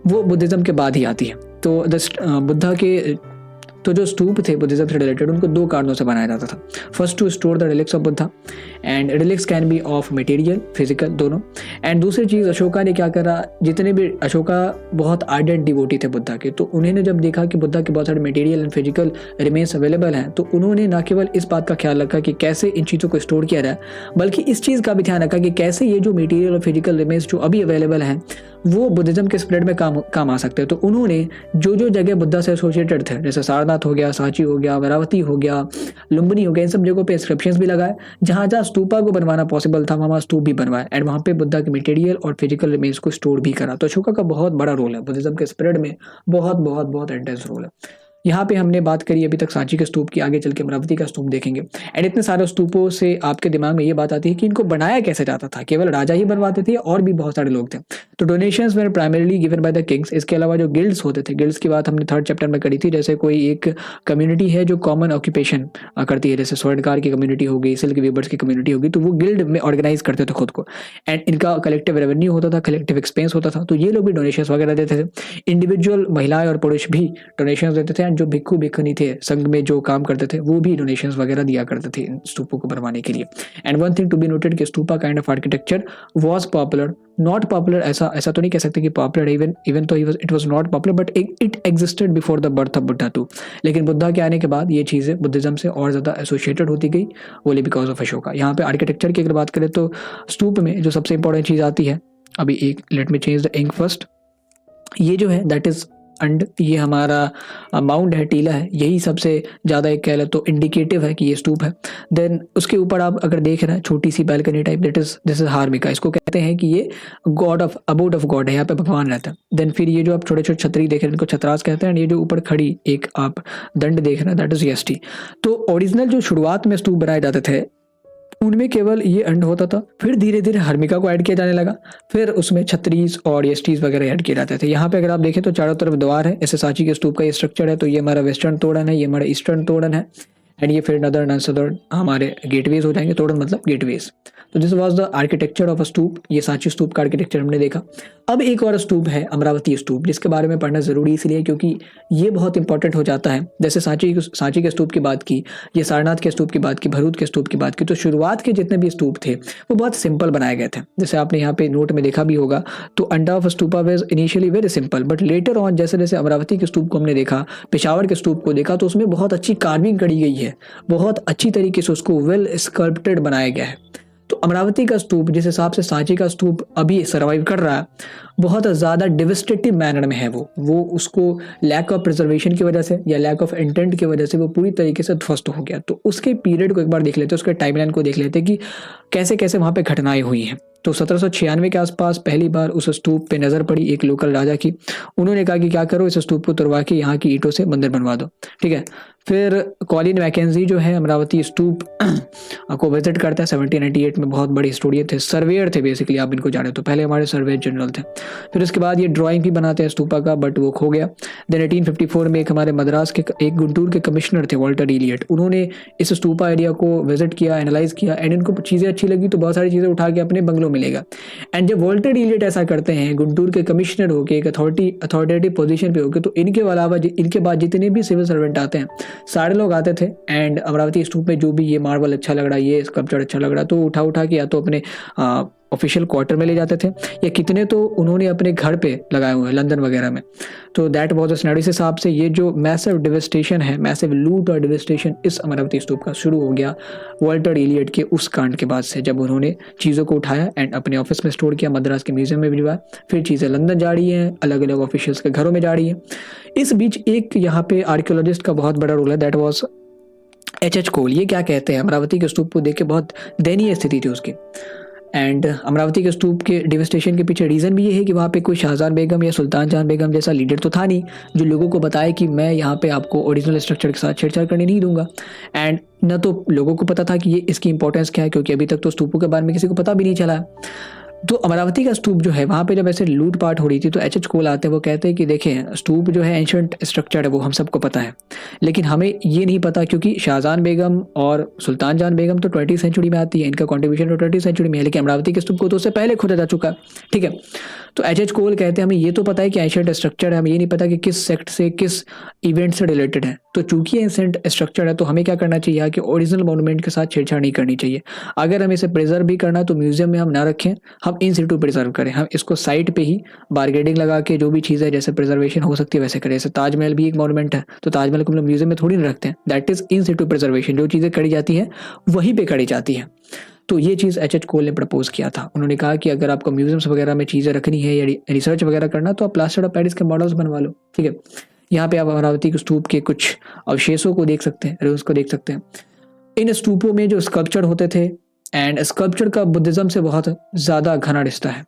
वो बुद्धिज्म के बाद ही आती है। तो बुद्धा के तो जो स्तूप थे बुद्धिज्म से रिलेटेड, उनको दो कारणों से बनाया जाता था। First to store the relics of Buddha, and relics can be of material physical दोनों। एंड दूसरी चीज़, अशोका ने क्या करा, जितने भी अशोका बहुत आर्डेंट डिवोटी थे बुद्धा के, तो उन्होंने जब देखा कि बुद्धा के बहुत सारे material and physical remains available हैं, तो उन्होंने न केवल इस बात का ख्याल रखा कि कैसे इन चीज़ों को स्टोर किया जाए, बल्कि इस चीज़ का भी ध्यान रखा कि कैसे ये जो मटेरियल और फिजिकल रिमेन्स जो अभी अवेलेबल हैं वो बुद्धिज्म के स्प्रेड में काम आ सकते हैं। तो उन्होंने जो जो जगह बुद्धा से एसोसिएटेड थे, जैसे सारनाथ हो गया, सांची हो गया, अमरावती हो गया, लुम्बिनी हो गया, इन सब जगहों पे इंस्क्रिप्शंस भी लगाए। जहाँ जहाँ स्तूपा को बनवाना पॉसिबल था वहाँ स्तूप भी बनवाए, एंड वहाँ पे बुद्धा के मटेरियल और फिजिकल रिमेन्स को स्टोर भी करा। तो अशोका का बहुत बड़ा रोल है बुद्धिज्म के स्प्रेड में, बहुत बहुत बहुत इंटेंस रोल है। यहाँ पे हमने बात करी अभी तक सांची के स्तूप की, आगे चल के अमरावती का स्तूप देखेंगे। एंड इतने सारे स्तूपों से आपके दिमाग में ये बात आती है कि इनको बनाया कैसे जाता था। केवल राजा ही बनवाते थे और भी बहुत सारे लोग थे। तो donations were primarily given by the Kings. इसके अलावा जो गिल्ड्स होते थे, गिल्ड्स की बात हमने थर्ड चैप्टर में करी थी। जैसे कोई एक कम्युनिटी है जो कॉमन ऑक्यूपेशन करती है, जैसे स्वर्णकार की कम्युनिटी हो गई, सिल्क वीवर्स की कम्युनिटी होगी, तो वो गिल्ड में ऑर्गेनाइज करते थे खुद को, एंड इनका कलेक्टिव रेवेन्यू होता था, कलेक्टिव एक्सपेंस होता था। तो ये लोग भी डोनेशंस वगैरह देते थे। इंडिविजुअल महिलाएं और पुरुष भी डोनेशंस देते थे, एंड जो भिक्खु भिक्खुनी थे संघ में जो काम करते थे वो भी डोनेशंस वगैरह दिया करते थे स्तूपों को बनवाने के लिए। And one thing to be noted कि stupa kind of architecture was popular, not popular, ऐसा तो नहीं कह सकते कि popular, even though it was not popular, but it existed before the birth of Buddha too. लेकिन बुद्धा के आने के बाद ये चीज़ें बुद्धिज्म से और ज़्यादा एसोसिएटेड होती गई, ओनली बिकॉज ऑफ अशोका। यहाँ पे आर्किटेक्चर की अगर बात करें तो स्तूप में जो सबसे इंपॉर्टेंट चीज़ आती है, अभी एक let me change the ink first, ये जो है दैट इज एंड ये हमारा माउंट है, टीला है, यही सबसे ज़्यादा एक कह ले तो इंडिकेटिव है कि ये स्तूप है। देन उसके ऊपर आप अगर देख रहे हैं छोटी सी बैल्कनी टाइप, दिस इज हार्मिका, इसको कहते हैं कि ये God of abode of God है, यहाँ पे भगवान रहता है। देन फिर ये जो आप छोटे छोटे छतरी देख रहे हैं इनको छतरास कहते हैं, ये जो ऊपर खड़ी एक आप दंड देख रहे हैं दैट इज यष्टि। तो ओरिजिनल जो शुरुआत में स्तूप बनाए जाते थे उनमें केवल ये अंड होता था, फिर धीरे धीरे हर्मिका को ऐड किया जाने लगा, फिर उसमें छत्रीस और यष्टीज वगैरह ऐड किए जाते थे। यहाँ पे अगर आप देखें तो चारों तरफ द्वार है, ऐसे सांची के स्तूप का ये स्ट्रक्चर है। तो ये हमारा वेस्टर्न तोड़न है, ये हमारा ईस्टर्न तोड़न है, एंड ये फिर नदर्न एंड सदर्न हमारे गेटवेज हो जाएंगे। तोड़न मतलब गेटवेज। तो this was the architecture of a stupa. ये सांची स्तूप का आर्किटेक्चर हमने देखा। अब एक और स्तूप है अमरावती स्तूप, जिसके बारे में पढ़ना जरूरी इसलिए क्योंकि ये बहुत इंपॉर्टेंट हो जाता है। जैसे सांची के स्तूप की बात की, ये सारनाथ के स्तूप की बात की, भरूच के स्तूप की बात की, तो शुरुआत के जितने भी स्तूप थे वो बहुत सिंपल बनाए गए थे। जैसे आपने यहाँ पे नोट में देखा भी होगा, तो अंडा of stupa was initially very simple, but later on जैसे जैसे अमरावती के स्तूप को हमने देखा, पेशावर के स्तूप को देखा, तो उसमें बहुत अच्छी कार्विंग करी गई है, बहुत अच्छी तरीके से उसको वेल स्कल्प्टेड बनाया गया है। तो अमरावती का स्तूप जिस हिसाब से सांची का स्तूप अभी सर्वाइव कर रहा है, बहुत ज़्यादा डिविस्टेटिव मैनर में है वो उसको लैक ऑफ प्रिजर्वेशन की वजह से या लैक ऑफ इंटेंट की वजह से वो पूरी तरीके से ध्वस्त हो गया। तो उसके पीरियड को एक बार देख लेते, उसके टाइमलाइन को देख लेते कि कैसे कैसे वहाँ पे घटनाएं हुई हैं। तो 1796 के आसपास पहली बार उस स्तूप पे नज़र पड़ी एक लोकल राजा की। उन्होंने कहा कि क्या करो, इस स्तूप को तुड़वा के यहाँ की ईंटों से मंदिर बनवा दो, ठीक है। फिर कॉलिन मैकेंजी जो है अमरावती स्तूप को विजिट करता है 1798 में। बहुत बड़े हिस्टोरियन थे, सर्वेयर थे बेसिकली, आप इनको जाने तो पहले हमारे सर्वेयर जनरल थे। फिर उसके बाद ये ड्राइंग भी बनाते हैं स्तूपा का, बट वो खो गया। देन 1854 में एक हमारे मद्रास के एक गुंटूर के कमिश्नर थे वॉल्टर इलियट, उन्होंने इस स्तूपा एरिया को विजिट किया, एनालाइज किया, एंड इनको चीज़ें अच्छी लगी तो बहुत सारी चीज़ें उठा के अपने बंगलों में लेगा। एंड जब वॉल्टर इलियट ऐसा करते हैं, गुंटूर के कमिश्नर होकर एक अथॉरिटेटिव पोजीशन पे होकर, तो इनके अलावा इनके बाद जितने भी सिविल सर्वेंट आते हैं सारे लोग आते थे, एंड अमरावती स्तूप में जो भी ये मार्बल अच्छा लग रहा है, ये स्कल्पचर अच्छा लग रहा है, तो उठा के या तो अपने ऑफिशियल क्वार्टर में ले जाते थे, या कितने तो उन्होंने अपने घर पे लगाए हुए हैं लंदन वगैरह में। तो दैट वाज द सिनेरियो। इस हिसाब से ये जो मैसिव डिवेस्टेशन है, मैसिव लूट और डिवेस्टेशन इस अमरावती स्तूप का शुरू हो गया वॉल्टर एलियट के उस कांड के बाद से, जब उन्होंने चीज़ों को उठाया एंड अपने ऑफिस में स्टोर किया, मद्रास के म्यूजियम में भिजवाया, फिर चीज़ें लंदन जा रही हैं, अलग अलग ऑफिशियल्स के घरों में जा रही हैं। इस बीच एक यहाँ पे आर्कियोलॉजिस्ट का बहुत बड़ा रोल है, दैट वाज एच कोल। ये क्या कहते हैं, अमरावती के स्तूप को देख के बहुत दयनीय स्थिति थी उसकी। एंड अमरावती के स्तूप के डिवेस्टेशन के पीछे रीज़न भी ये है कि वहाँ पे कोई शाहजहां बेगम या सुल्तान जहां बेगम जैसा लीडर तो था नहीं जो लोगों को बताए कि मैं यहाँ पे आपको ओरिजिनल स्ट्रक्चर के साथ छेड़छाड़ करने नहीं दूंगा। एंड न तो लोगों को पता था कि ये इसकी इंपॉर्टेंस क्या है, क्योंकि अभी तक तो स्तूपों के बारे में किसी को पता भी नहीं चला। तो अमरावती का स्तूप जो है वहाँ पे जब ऐसे लूटपाट हो रही थी तो एच कोल आते हैं, वो कहते हैं कि देखें स्तूप जो है एंशिएंट स्ट्रक्चर है, वो हम सबको पता है, लेकिन हमें ये नहीं पता क्योंकि शाहजहां बेगम और सुल्तान जहां बेगम तो 20वीं सेंचुरी में आती है, इनका कंट्रीब्यूशन तो 20वीं सेंचुरी में है, लेकिन अमरावती के स्तूप को तो उससे पहले खोदा जा चुका है। ठीक है, तो एच कोल कहते हैं हमें ये तो पता है कि एंशिएंट स्ट्रक्चर है, हमें ये नहीं पता कि किस सेक्ट से किस इवेंट से रिलेटेड है। तो चूंकि एंशिएंट स्ट्रक्चर है तो हमें क्या करना चाहिए कि ओरिजिनल मॉन्यूमेंट के साथ छेड़छाड़ नहीं करनी चाहिए। अगर हमें इसे प्रिजर्व भी करना तो म्यूजियम में हम ना रखें, हम इन सिटू प्रिजर्व करें, हम इसको साइट पे ही बारगेडिंग लगा के जो भी चीज़ है जैसे प्रिजर्वेशन हो सकती है वैसे करें। जैसे ताजमहल भी एक मॉन्यूमेंट है, तो ताजमहल को हम लोग म्यूजियम में थोड़ी ना रखते हैं, that is in Situ preservation. जो चीज़ें करी जाती हैं वहीं पे करी जाती हैं। तो ये चीज़ एच कोल ने प्रपोज किया था। उन्होंने कहा कि अगर आपको म्यूजियम्स वगैरह में चीज़ें रखनी है या रिसर्च वगैरह करना तो आप प्लास्टर ऑफ पेरिस के मॉडल्स बनवा लो। ठीक है, यहाँ पे आप अमरावती के स्तूप के कुछ अवशेषों को देख सकते हैं, रूम्स को देख सकते हैं। इन स्तूपों में जो स्कल्पचर होते थे, एंड स्कल्पचर का बुद्धिज्म से बहुत ज़्यादा घना रिश्ता है।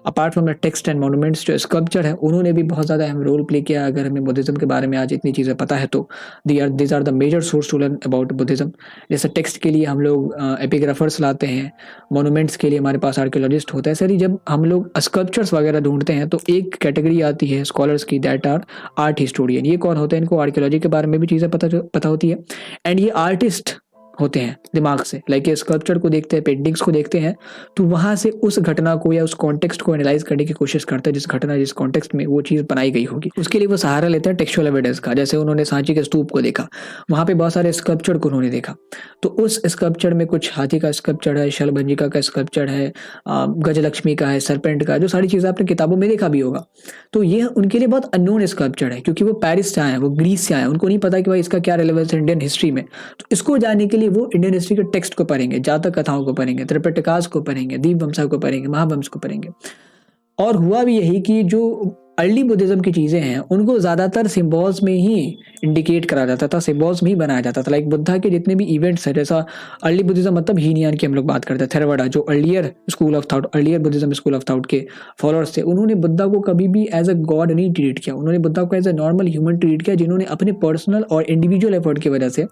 Apart from the text and monuments, जो स्कल्पचर है उन्होंने भी बहुत ज़्यादा अहम रोल प्ले किया। अगर हमें बुद्धिज्म के बारे में आज इतनी चीज़ें पता है तो these are the major source to learn about Buddhism. जैसे टेक्स्ट के लिए हम लोग एपिग्राफर्स लाते हैं, मॉन्यूमेंट्स के लिए हमारे पास आर्कियोलॉजिस्ट होता है। सर जब हम लोग स्कल्पचर्स वगैरह ढूंढते हैं तो एक कैटेगरी आती है स्कॉलर्स की, दैट आर आर्ट हिस्टोरियन। ये कौन होते हैं, इनको आर्कियोलॉजी के बारे में भी चीज़ें पता होती है, एंड ये आर्टिस्ट होते हैं दिमाग से। लाइक स्कल्पचर को देखते हैं, पेंटिंग्स को देखते हैं, तो वहां से उस घटना को या उस कॉन्टेक्स्ट को एनालाइज करने की कोशिश करते हैं, जिस घटना जिस कॉन्टेक्स्ट में वो चीज़ बनाई गई होगी। उसके लिए वो सहारा लेते हैं टेक्सचुअल एविडेंस का। जैसे उन्होंने सांची के स्तूप को देखा, वहां पे बहुत सारे स्कल्पचर को उन्होंने देखा, तो उस स्कल्पचर में कुछ हाथी का स्कल्पचर है, शलभंजिका का स्कल्पचर है, गजलक्ष्मी का है, सरपेंट का, जो सारी चीज़ें आपने किताबों में देखा भी होगा। तो ये उनके लिए बहुत अननोन स्कल्पचर है, क्योंकि वो पेरिस से आए हैं, वो ग्रीस से आए हैं, उनको नहीं पता कि भाई इसका क्या रिलेवेंस है इंडियन हिस्ट्री में। तो इसको जानने के लिए वो इंडियन हिस्ट्री के टेक्स्ट को पढ़ेंगे, जातक कथाओं को पढ़ेंगे, त्रिपिटकास को पढ़ेंगे, दीपवंसा को पढ़ेंगे, महावंश को पढ़ेंगे। और हुआ भी यही कि जो अर्ली बुद्धिज्म की चीज़ें हैं उनको ज़्यादातर सिंबल्स में ही इंडिकेट करा जाता था, सिंबल्स में ही बनाया जाता था। लाइक बुद्धा के जितने भी इवेंट्स हैं, जैसा अर्ली बुद्धिज्म मतलब हीनियान की हम लोग बात करते हैं, थेरवाडा जो earlier school of thought, earlier Buddhism school of thought के फॉलोअर्स थे, उन्होंने बुद्धा को कभी भी एज अ गॉड नहीं ट्रीट किया। उन्होंने बुद्धा को as a normal human treat किया, जिन्होंने अपने पर्सनल और इंडिविजुअल एफर्ट की वजह से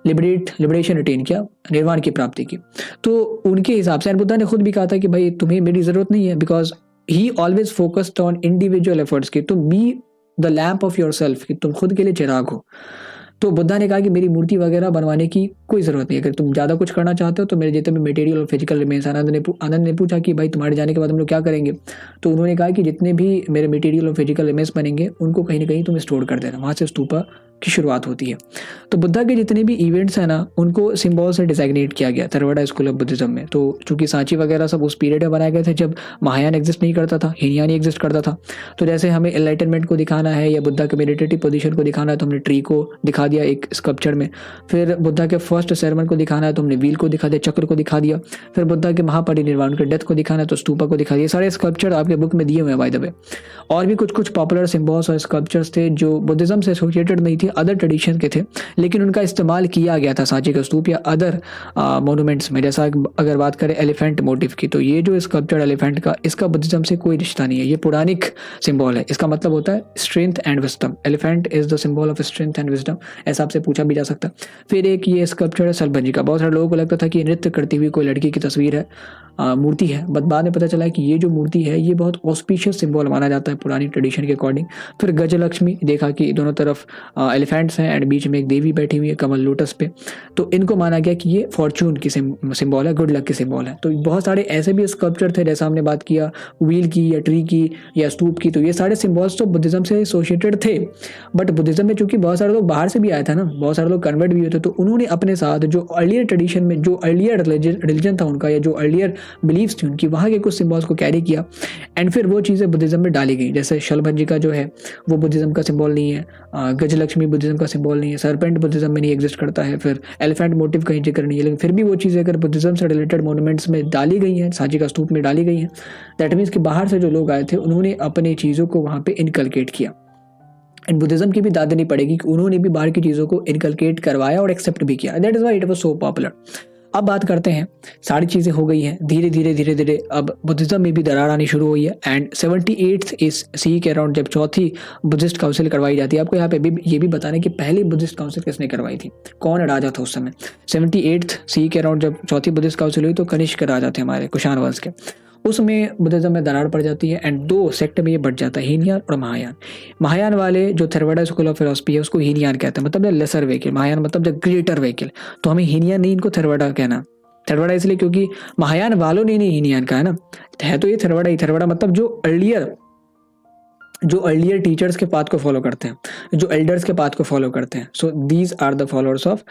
लिबरेशन अटेन किया, निर्वाण की प्राप्ति की। तो उनके हिसाब से बुद्धा ने खुद भी कहा था कि भाई तुम्हें मेरी जरूरत नहीं है, because he always focused on individual efforts की, तुम be the lamp of your self, कि तुम खुद के लिए चिराग हो। तो बुद्धा ने कहा कि मेरी मूर्ति वगैरह बनवाने की कोई ज़रूरत नहीं है, अगर तुम ज़्यादा कुछ करना चाहते हो तो मेरे जितने भी मटेरियल और फिजिकल रिमेन्स। आनंद ने पूछा कि भाई तुम्हारे जाने के बाद हम लोग क्या करेंगे, तो उन्होंने कहा कि जितने भी मेरे मटेरियल और फिजिकल रिमेन्स बनेंगे उनको कहीं ना कहीं तुम स्टोर कर देना, वहाँ से स्तूपा की शुरुआत होती है। तो बुद्धा के जितने भी इवेंट्स हैं ना उनको सिंबल से डिजाइनेट किया गया थेरवाडा स्कूल ऑफ बुद्धिज्म में। तो चूंकि सांची वगैरह सब उस पीरियड में बनाए गए थे जब महायान एग्जिस्ट नहीं करता था, हीनयान ही एग्जिस्ट करता था। तो जैसे हमें एनलाइटनमेंट को दिखाना है या बुद्धा के मेडिटेटिव पोजीशन को दिखाना है तो हमने ट्री को दिखा दिया एक स्कल्पचर में। फिर बुद्धा के फर्स्ट सेरेमन को दिखाना है तो हमने व्हील को दिखा दिया, चक्र को दिखा दिया। फिर बुद्धा के महापरिनिर्वाण के डेथ को दिखाना है तो स्तूपा को दिखा दिया। सारे स्कल्पचर आपके बुक में दिए हुए हैं बाय द वे। और भी कुछ पॉपुलर सिंबल्स और स्कल्पचर्स थे जो बुद्धिज्म से एसोसिएटेड नहीं थे, अदर ट्रेडिशन थे, लेकिन उनका इस्तेमाल किया गया था सांची का स्तूप या अदर मॉन्यूमेंट्स में। जैसा अगर बात करें एलिफेंट मोटिव की, तो ये जो स्कल्पचर एलिफेंट का, इसका बुद्धिज्म से कोई रिश्ता नहीं है, ये पौराणिक सिंबल है। इसका मतलब होता है strength and wisdom, elephant is the symbol of strength and wisdom, ऐसा आपसे पूछा भी जा सकता है। फिर एक ये स्कल्पचर है शलभंजिका। बहुत सारे लोगों को लगता था कि नृत्य करती हुई कोई लड़की की तस्वीर है, मूर्ति है, बट बाद में पता चला कि ये जो मूर्ति है ये बहुत ऑस्पिशियस सिंबल माना जाता है पुरानी ट्रेडिशन के अकॉर्डिंग। फिर गजलक्ष्मी, देखा कि दोनों तरफ एलिफेंट्स हैं एंड बीच में एक देवी बैठी हुई है कमल लोटस पे, तो इनको माना गया कि ये फॉर्चून की सिंबल है, गुड लक की सिंबल है। तो बहुत सारे ऐसे भी स्कल्पचर थे, जैसा हमने बात किया व्हील की या ट्री की या स्तूप की, तो ये सारे सिंबल्स तो बुद्धिज्म से एसोसिएटेड थे। बट बुद्धिज्म में चूंकि बहुत सारे लोग बाहर से भी आए थे ना, बहुत सारे लोग कन्वर्ट भी हुए थे, तो उन्होंने अपने अपने साथ जो अर्लियर ट्रेडिशन में, जो अर्लियर रिलीजन था उनका, या जो अर्लियर बिलीव्स थी उनकी, वहाँ के कुछ सिम्बॉल्स को कैरी किया एंड फिर वो चीज़ें बुद्धिज़्म में डाली गई। जैसे शलभंजिका जो है वो बुद्धिज़्म का सिंबल नहीं है, गजलक्ष्मी बुद्धिज़्म का सिंबल नहीं है, सरपेंट बुद्धिज़्म में नहीं एग्जिस्ट करता है, फिर एलिफेंट मोटिव कहीं जिक्र नहीं है, लेकिन फिर भी वो चीज़ें अगर बुद्धिज़्म से रिलेटेड मोनूमेंट्स में डाली गई हैं, सांची का स्तूप में डाली गई हैं, दैट मीन्स कि बाहर से जो लोग आए थे उन्होंने अपनी चीज़ों को वहाँ पे इनकलकेट किया। एंड बुद्धिज़्म की भी दाद देनी पड़ेगी कि उन्होंने भी बाहर की चीज़ों को इनकलकेट करवाया और एक्सेप्ट भी किया। That is why it was so popular. अब बात करते हैं, सारी चीज़ें हो गई हैं, धीरे धीरे अब बुद्धिज़्म में भी दरार आनी शुरू हुई है। एंड 78th इस सी के अराउंड जब चौथी बुद्धिस्ट काउंसिल करवाई जाती है, आपको यहाँ पे भी ये भी बताना है कि पहली बुद्धिस्ट काउंसिल किसने करवाई थी, कौन राजा था उस समय। 78th सी के अराउंड जब चौथी बुद्धिस्ट काउंसिल हुई तो कनिष्क राजा थे हमारे कुषाण वंश के, उसमें बुद्धिज़्म में दरार पड़ जाती है एंड दो सेक्ट में ये बढ़ जाता है, हीनयान और महायान। महायान वाले जो थेरवाडा स्कूल ऑफ फिलोसफी है उसको हीनयान कहते हैं, मतलब लेसर व्हीकल, महायान मतलब द ग्रेटर व्हीकल। तो हमें हीनयान नहीं, इनको थेरवाडा कहना। थेरवाडा इसलिए क्योंकि महायान वालों ने नहीं हीनयान कहा है ना, है तो ये थेरवाडा ही। थेरवाडा मतलब जो अर्लियर टीचर्स के पाथ को फॉलो करते हैं, जो एल्डर्स के पाथ को फॉलो करते हैं। So these are the followers of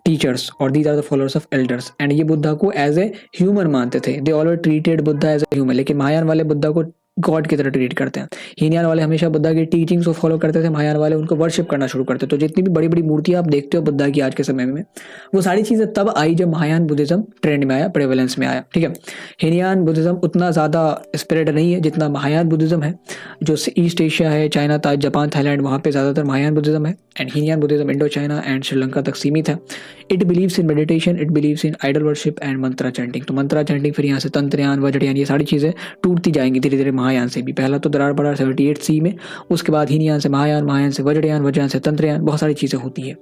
teachers और these are the followers of elders. And ये बुद्धा को एज ए ह्यूमन मानते थे, they always treated Buddha as a human. लेकिन महायान वाले बुद्धा को गॉड की तरह ट्रीट करते हैं। हीनयान वाले हमेशा बुद्धा की टीचिंग्स को फॉलो करते थे, महायान वाले उनको वर्शिप करना शुरू करते। तो जितनी भी बड़ी बड़ी मूर्तियां आप देखते हो बुद्धा की आज के समय में, वो सारी चीज़ें तब आई जब महायान बुद्धिज्म ट्रेंड में आया, प्रेवलेंस में आया। ठीक है, हीनयान बुद्धिज्म उतना ज़्यादा स्प्रेड नहीं है जितना महायान बुद्धिज्म है। जो ईस्ट एशिया है, चाइना, जापान, थाईलैंड, वहाँ पे ज़्यादातर महायान बुद्धिज्म है। And Hinayana Buddhism Indo China and Sri Lanka तक सीमित है। It believes in meditation, it believes in idol worship and mantra chanting. तो मंत्रा चैंटिंग, फिर यहाँ से तंत्रयान, वज्रयान, ये सारी चीज़ें टूटती जाएंगी धीरे धीरे महायान से भी। पहला तो दरार पड़ा 78 सी में, उसके बाद हीनयान से महायान, महायान से वज्रयान, वज्रयान से तंत्रयान, बहुत सारी चीज़ें होती है।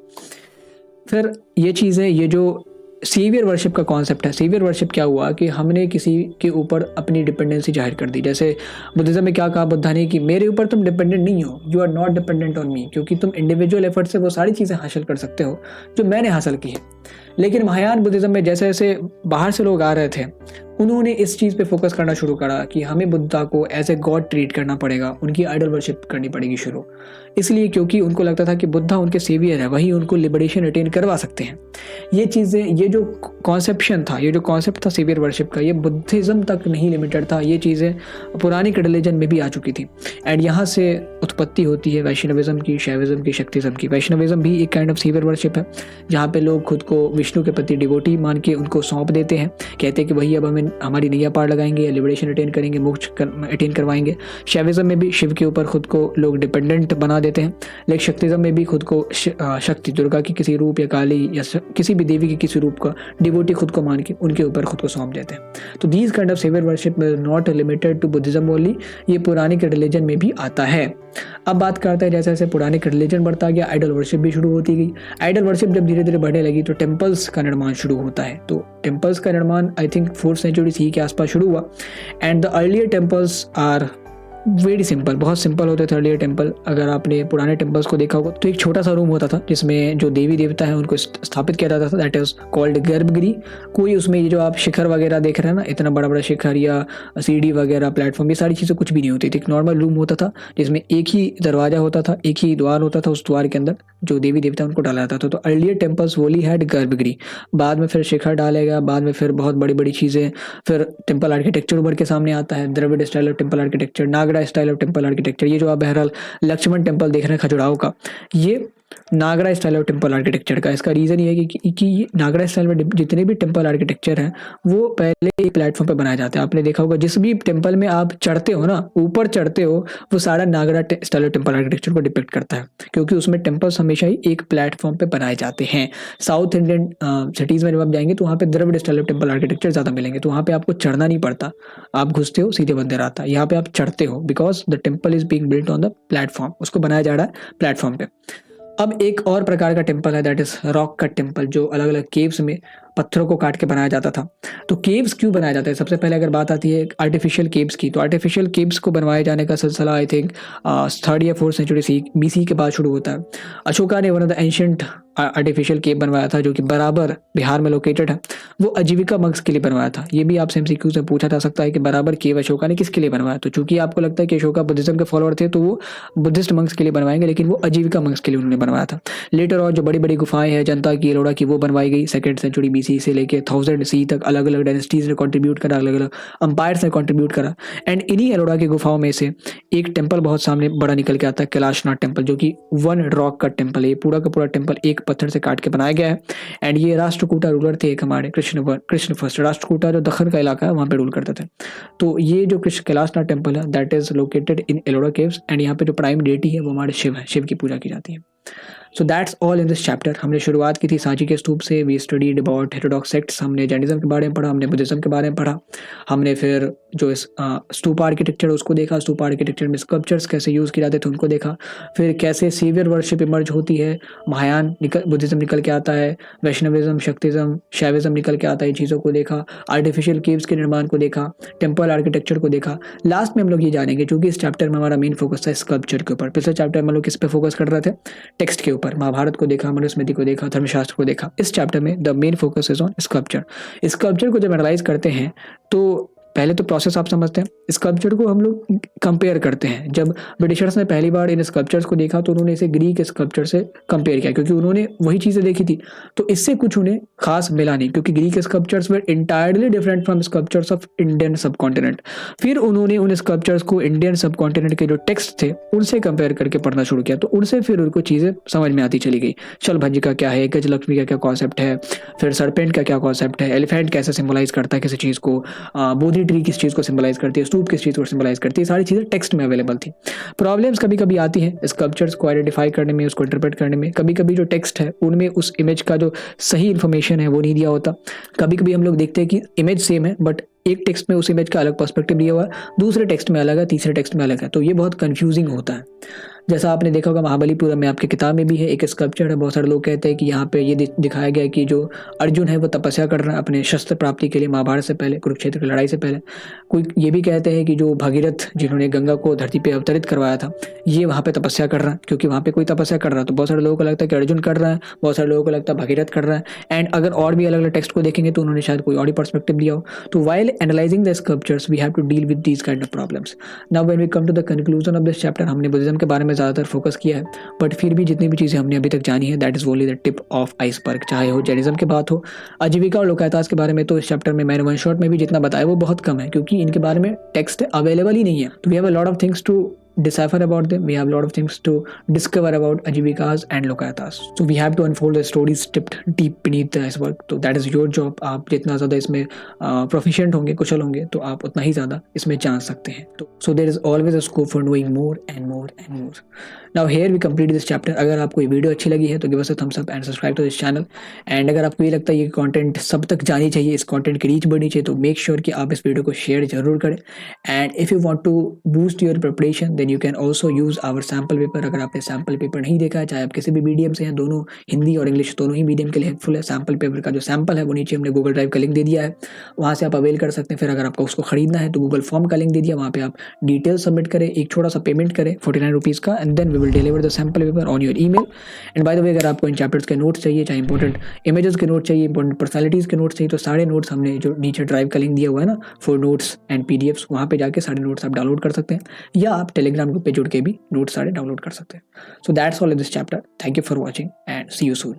फिर ये चीज़ें, ये जो सेवियर वर्शिप का कॉन्सेप्ट है, सेवियर वर्शिप क्या हुआ कि हमने किसी के ऊपर अपनी डिपेंडेंसी जाहिर कर दी। जैसे बुद्धिज्म में क्या कहा बुद्धा ने कि मेरे ऊपर तुम डिपेंडेंट नहीं हो, you are not dependent on me, क्योंकि तुम इंडिविजुअल एफर्ट से वो सारी चीज़ें हासिल कर सकते हो जो मैंने हासिल की है। लेकिन महायान बुद्धिज्म में जैसे जैसे बाहर से लोग आ रहे थे, उन्होंने इस चीज़ पे फोकस करना शुरू करा कि हमें बुद्धा को एज ए गॉड ट्रीट करना पड़ेगा, उनकी आइडल वर्शिप करनी पड़ेगी शुरू। इसलिए क्योंकि उनको लगता था कि बुद्धा उनके सेवियर है, वही उनको लिबरेशन अटेन करवा सकते हैं। ये चीज़ें, ये जो कॉन्सेप्शन था, ये जो कॉन्सेप्ट था सेवियर वर्शिप का, ये बुद्धिज्म तक नहीं लिमिटेड था, ये चीज़ें पुरानी रिलीजन में भी आ चुकी थी। एंड यहाँ से उत्पत्ति होती है वैष्णविज्म की, शैविज्म की, शक्तिज्म की। वैष्णविज्म भी एक काइंड ऑफ सेवियर वर्शिप है, जहाँ पे लोग खुद को विष्णु के प्रति डिवोटी मान के उनको सौंप देते हैं, कहते हैं कि वही अब हमें हमारी नैया पार लगाएंगे या लिबरेशन अटेन करेंगे, मोक्ष अटेन करवाएंगे। शैविज्म में भी शिव के ऊपर खुद को लोग डिपेंडेंट बना देते हैं। लेकिन शक्तिज्म में भी खुद को शक्ति, दुर्गा की किसी रूप या काली या किसी भी देवी की किसी रूप का डिवोटी खुद को मान के उनके ऊपर खुद को सौंप देते हैं। तो these kind of saviour worship not limited to Buddhism only, ये पुरानी रिलीजन में भी आता है। अब बात करते हैं जैसे जैसे पुरानी रिलीजन बढ़ता गया, आइडल वर्शिप भी शुरू होती गई। आइडल वर्शिप जब धीरे धीरे बढ़ने लगी तो टेम्पल्स का निर्माण शुरू होता है। तो टेम्पल्स का निर्माण I think 4th century C के आसपास शुरू हुआ। And the earlier temples are very simple, बहुत सिंपल होते थे अर्लियर टेम्पल। अगर आपने पुराने टेम्पल्स को देखा होगा तो एक छोटा सा रूम होता था जिसमें जो देवी देवता है उनको स्थापित किया जाता था, दैट इज कॉल्ड गर्भगृह। कोई उसमें ये जो आप शिखर वगैरह देख रहे हैं ना, इतना बड़ा बड़ा शिखर या सीढ़ी वगैरह, प्लेटफॉर्म, ये सारी चीज़ें कुछ भी नहीं होती थी। एक नॉर्मल रूम होता था जिसमें एक ही दरवाजा होता था, एक ही द्वार होता था, उस द्वार के अंदर जो देवी देवता उनको डाला जाता था। तो अर्लियर टेम्पल्स वोली हैड गर्भगृह। बाद में फिर शिखर डालेगा, बाद में फिर बहुत बड़ी बड़ी चीज़ें, फिर टेम्पल आर्किटेक्चर उभर के सामने आता है, Dravida style of temple architecture, Nagara style of temple architecture. ये जो आप बहरहाल लक्ष्मण टेम्पल देख रहे हैं खजुराहो का, ये Nagda style of temple architecture का। इसका रीज़न ये है कि नागड़ा स्टाइल में जितने भी टेम्पल आर्किटेक्चर हैं वो पहले एक प्लेटफॉर्म पे बनाए जाते हैं। आपने देखा होगा जिस भी टेम्पल में आप चढ़ते हो ना, ऊपर चढ़ते हो, वो सारा Nagda style of temple architecture को डिपिक्ट करता है, क्योंकि उसमें टेम्पल्स हमेशा ही एक प्लेटफॉर्म पे बनाए जाते हैं। साउथ इंडियन सिटीज़ में जब आप जाएंगे तो वहाँ पे Dravida style of temple architecture ज़्यादा मिलेंगे। तो वहाँ पे आपको चढ़ना नहीं पड़ता, आप घुसते हो सीधे मंदिर आता है। यहाँ पे आप चढ़ते हो because the temple is being built on the platform, उसको बनाया जा रहा है प्लेटफॉर्म पे। अब एक और प्रकार का टेम्पल है, that is rock cut temple, जो अलग अलग केव्स में पत्थरों को काट के बनाया जाता था। तो केव्स क्यों बनाया जाता है? सबसे पहले अगर बात आती है आर्टिफिशियल केव्स की, तो आर्टिफिशियल केव्स को बनवाए जाने का सिलसिला आई थिंक 3rd या 4th सेंचुरी BC के बाद शुरू होता है। अशोका ने one of the ancient artificial cave बनवाया था जो कि बराबर बिहार में लोकेटेड है। वो आजीविका मंक्स के लिए बनवाया था। ये भी आपसे MCQ से पूछा जा सकता है कि बराबर केव अशोका ने किसके लिए बनवाया। तो चूंकि आपको लगता है कि अशोका बुद्धिज्म के फॉलोअर थे तो वो बुद्धिस्ट मंक्स के लिए बनवाएंगे, लेकिन वो आजीविका मंक्स के लिए उन्होंने बनवाया था। लेटर और जो बड़ी बड़ी गुफाएं हैं जनता की, एलोरा की, वो बनवाई गई 2nd सेंचुरी BC से लेके 1000 C तक। अलग अलग डायनेस्टीज ने कंट्रीब्यूट करा, अलग अलग अंपायर्स ने कंट्रीब्यूट करा। एंड इन्हीं एलोरा की गुफाओं में से एक टेम्पल बहुत सामने बड़ा निकल के आता है, कैलाशनाथ टेम्पल, जो कि 1 रॉक का टेम्पल है। ये पूरा का पूरा टेम्पल एक पत्थर से काट के बनाया गया है। एंड ये राष्ट्रकूटा रूलर थे एक हमारे कृष्ण फर्स्ट। राष्ट्रकूटा जो दखन का इलाका है वहाँ पे रूल करते थे। तो ये जो कैलाशनाथ टेम्पल है that is located in Ellora caves. And यहाँ पे जो प्राइम डेटी है वो हमारे शिव है, शिव की पूजा की जाती है। सो that's all in this chapter. हमने शुरुआत की थी सांची के स्तूप से। We studied about heterodox sects, हमने जैनिज्म के बारे में पढ़ा, हमने बुद्धिज्म के बारे में पढ़ा। हमने फिर जो इस स्तूप आर्किटेक्चर उसको देखा, स्तूप आर्किटेक्चर में स्कल्पचर्स कैसे यूज़ किए जाते थे उनको देखा। फिर कैसे सेवियर वर्शिप इमर्ज होती है, महायान बुद्धिज्म निकल के आता है, वैष्णविज्म, शक्तिज्म, शैविज्म निकल के आता है, चीज़ों को देखा। आर्टिफिशियल केव्स के निर्माण को देखा, टेम्पल आर्किटेक्चर को देखा। लास्ट में हम लोग ये जानेंगे, क्योंकि इस चैप्टर में हमारा मेन फोकस था स्कल्पचर के ऊपर। पिछले चैप्टर में हम लोग किस पे फोकस कर रहे थे? टेक्स्ट के ऊपर। महाभारत को देखा, मनुस्मृति को देखा, धर्मशास्त्र को देखा। इस चैप्टर में the main focus is on sculpture. Sculpture को जब एनालाइज करते हैं तो पहले तो प्रोसेस आप समझते हैं। स्कल्पचर को हम लोग कंपेयर करते हैं। जब ब्रिटिशर्स ने पहली बार इन स्कल्पचर्स को देखा तो उन्होंने इसे ग्रीक स्कल्पचर से कंपेयर किया, क्योंकि उन्होंने वही चीज़ें देखी थी। तो इससे कुछ उन्हें खास मिला नहीं, क्योंकि Greek sculptures were entirely different from sculptures of Indian सब कॉन्टिनेंट। फिर उन्होंने उन स्कल्पचर्स को इंडियन सब कॉन्टिनेंट के जो टेक्स्ट थे उनसे कंपेयर करके पढ़ना शुरू किया। तो उनसे फिर उनको चीज़ें समझ में आती चली गई। शलभंजिका क्या है, गजलक्ष्मी का क्या कॉन्सेप्ट है, फिर सरपेंट का क्या कॉन्सेप्ट है, एलिफेंट कैसे सिंबलाइज करता है किसी चीज़ को, बोधी ट्री किस चीज़ को सिंबलाइज करती है, स्तूप किस चीज़ को सिंबलाइज करती है, सारी चीज़ें टेक्स्ट में अवेलेबल थी। प्रॉब्लम्स कभी कभी आती हैं स्कल्पचर्स को आइडेंटिफाई करने में, उसको इंटरप्रेट करने में। कभी कभी जो टेक्स्ट है उनमें उस इमेज का जो सही इन्फॉर्मेशन है वो नहीं दिया होता। कभी कभी हम लोग देखते हैं कि इमेज सेम है बट एक टेक्स्ट में उस इमेज का अलग पर्सपेक्टिव दिया हुआ है, दूसरे टेक्स्ट में अलग है, तीसरे टेक्स्ट में अलग है। तो ये बहुत कंफ्यूजिंग होता है। जैसा आपने देखा होगा महाबलीपुरम में आपकी किताब में भी है, एक स्कल्पचर है। बहुत सारे लोग कहते हैं कि यहाँ पे ये दिखाया गया है कि जो अर्जुन है वो तपस्या कर रहा है अपने शस्त्र प्राप्ति के लिए, महाभारत से पहले, कुरुक्षेत्र की लड़ाई से पहले। कोई ये भी कहते हैं कि जो भागीरथ जिन्होंने गंगा को धरती पे अवतरित करवाया था, ये वहाँ पे तपस्या कर रहा है, क्योंकि वहाँ पे कोई तपस्या कर रहा है। तो बहुत सारे लोगों को लगता है कि अर्जुन कर रहा है, बहुत सारे लोगों को लगता है भागीरथ कर रहा है। एंड अगर और भी अलग अलग टेक्स्ट को देखेंगे तो उन्होंने शायद कोई और ही पर्सपेक्टिव दिया हो। तो while analysing the sculptures we have to deal with these kind of problems. Now when we come to the conclusion of this chapter, हमने बुद्धिज्म के बारे में ज़्यादातर फोकस किया है, बट फिर भी जितनी भी चीज़ें हमने अभी तक जानी है that is only the tip of iceberg. चाहे हो जैनिज्म की बात हो, आजीविका और लोकायतास के बारे में, तो इस चैप्टर में मैंने वन शॉट में भी जितना बताया वो बहुत कम है, क्योंकि इनके बारे में टेक्स्ट अवेलेबल ही नहीं है। तो we have a lot of things to decipher about them. We have a lot of things to discover about Ajivikas and Lokayatas. So we have to unfold the stories dipped deep beneath the iceberg. तो that is your job. आप जितना ज़्यादा इसमें proficient होंगे, कुशल होंगे, तो आप उतना ही ज़्यादा इसमें जान सकते हैं। तो so there is always a scope for doing more and more and more. Now here we complete this chapter. अगर आपको ये वीडियो अच्छी लगी है तो give us a thumbs up and subscribe to this channel. And अगर आपको ये लगता है ये कंटेंट सब तक जानी चाहिए, इस कंटेंट की रीच बढ़नी चाहिए, तो मेक श्योर कि आप इस वीडियो को शेयर जरूर करें। And if you want to boost your preparation then you can also use our sample paper. अगर आपने सैम्पल पेपर नहीं देखा है, चाहे आप किसी भी मीडियम से हैं, दोनों हिंदी और इंग्लिश दोनों ही मीडियम के लिए हेल्पफुल है। सैम्पल पेपर का जो सैम्पल है वो नीचे हमने गूगल ड्राइव का लिंक दे दिया है, वहाँ से आप अवेल कर सकते हैं। फिर अगर आपको उसको खरीदना है तो गूगल फॉर्म का लिंक दे दिया, वहाँ पे आप डिटेल सबमिट करें, एक छोटा सा पेमेंट करें 49 रुपीज़ का, and then we will deliver the sample paper on your email. And by the way, अगर आपको इन चैप्टर्स के नोट्स चाहिए, चाहे इंपॉर्टेंट इमेजेस के नोट्स चाहिए, इंपॉर्टेंट पर्सनैलिटीज़ के नोट्स चाहिए, तो सारे नोट्स हमने जो नीचे ड्राइव का लिंक दिया हुआ है ना फॉर नोट्स एंड PDFs, वहाँ पे जाके सारे नोट्स आप डाउनलोड कर सकते हैं, या आप टेलीग्राम ग्रुप पे जुड़ के भी नोट्स सारे डाउनलोड कर सकते हैं। So that's all in this chapter. Thank you for watching and see you soon.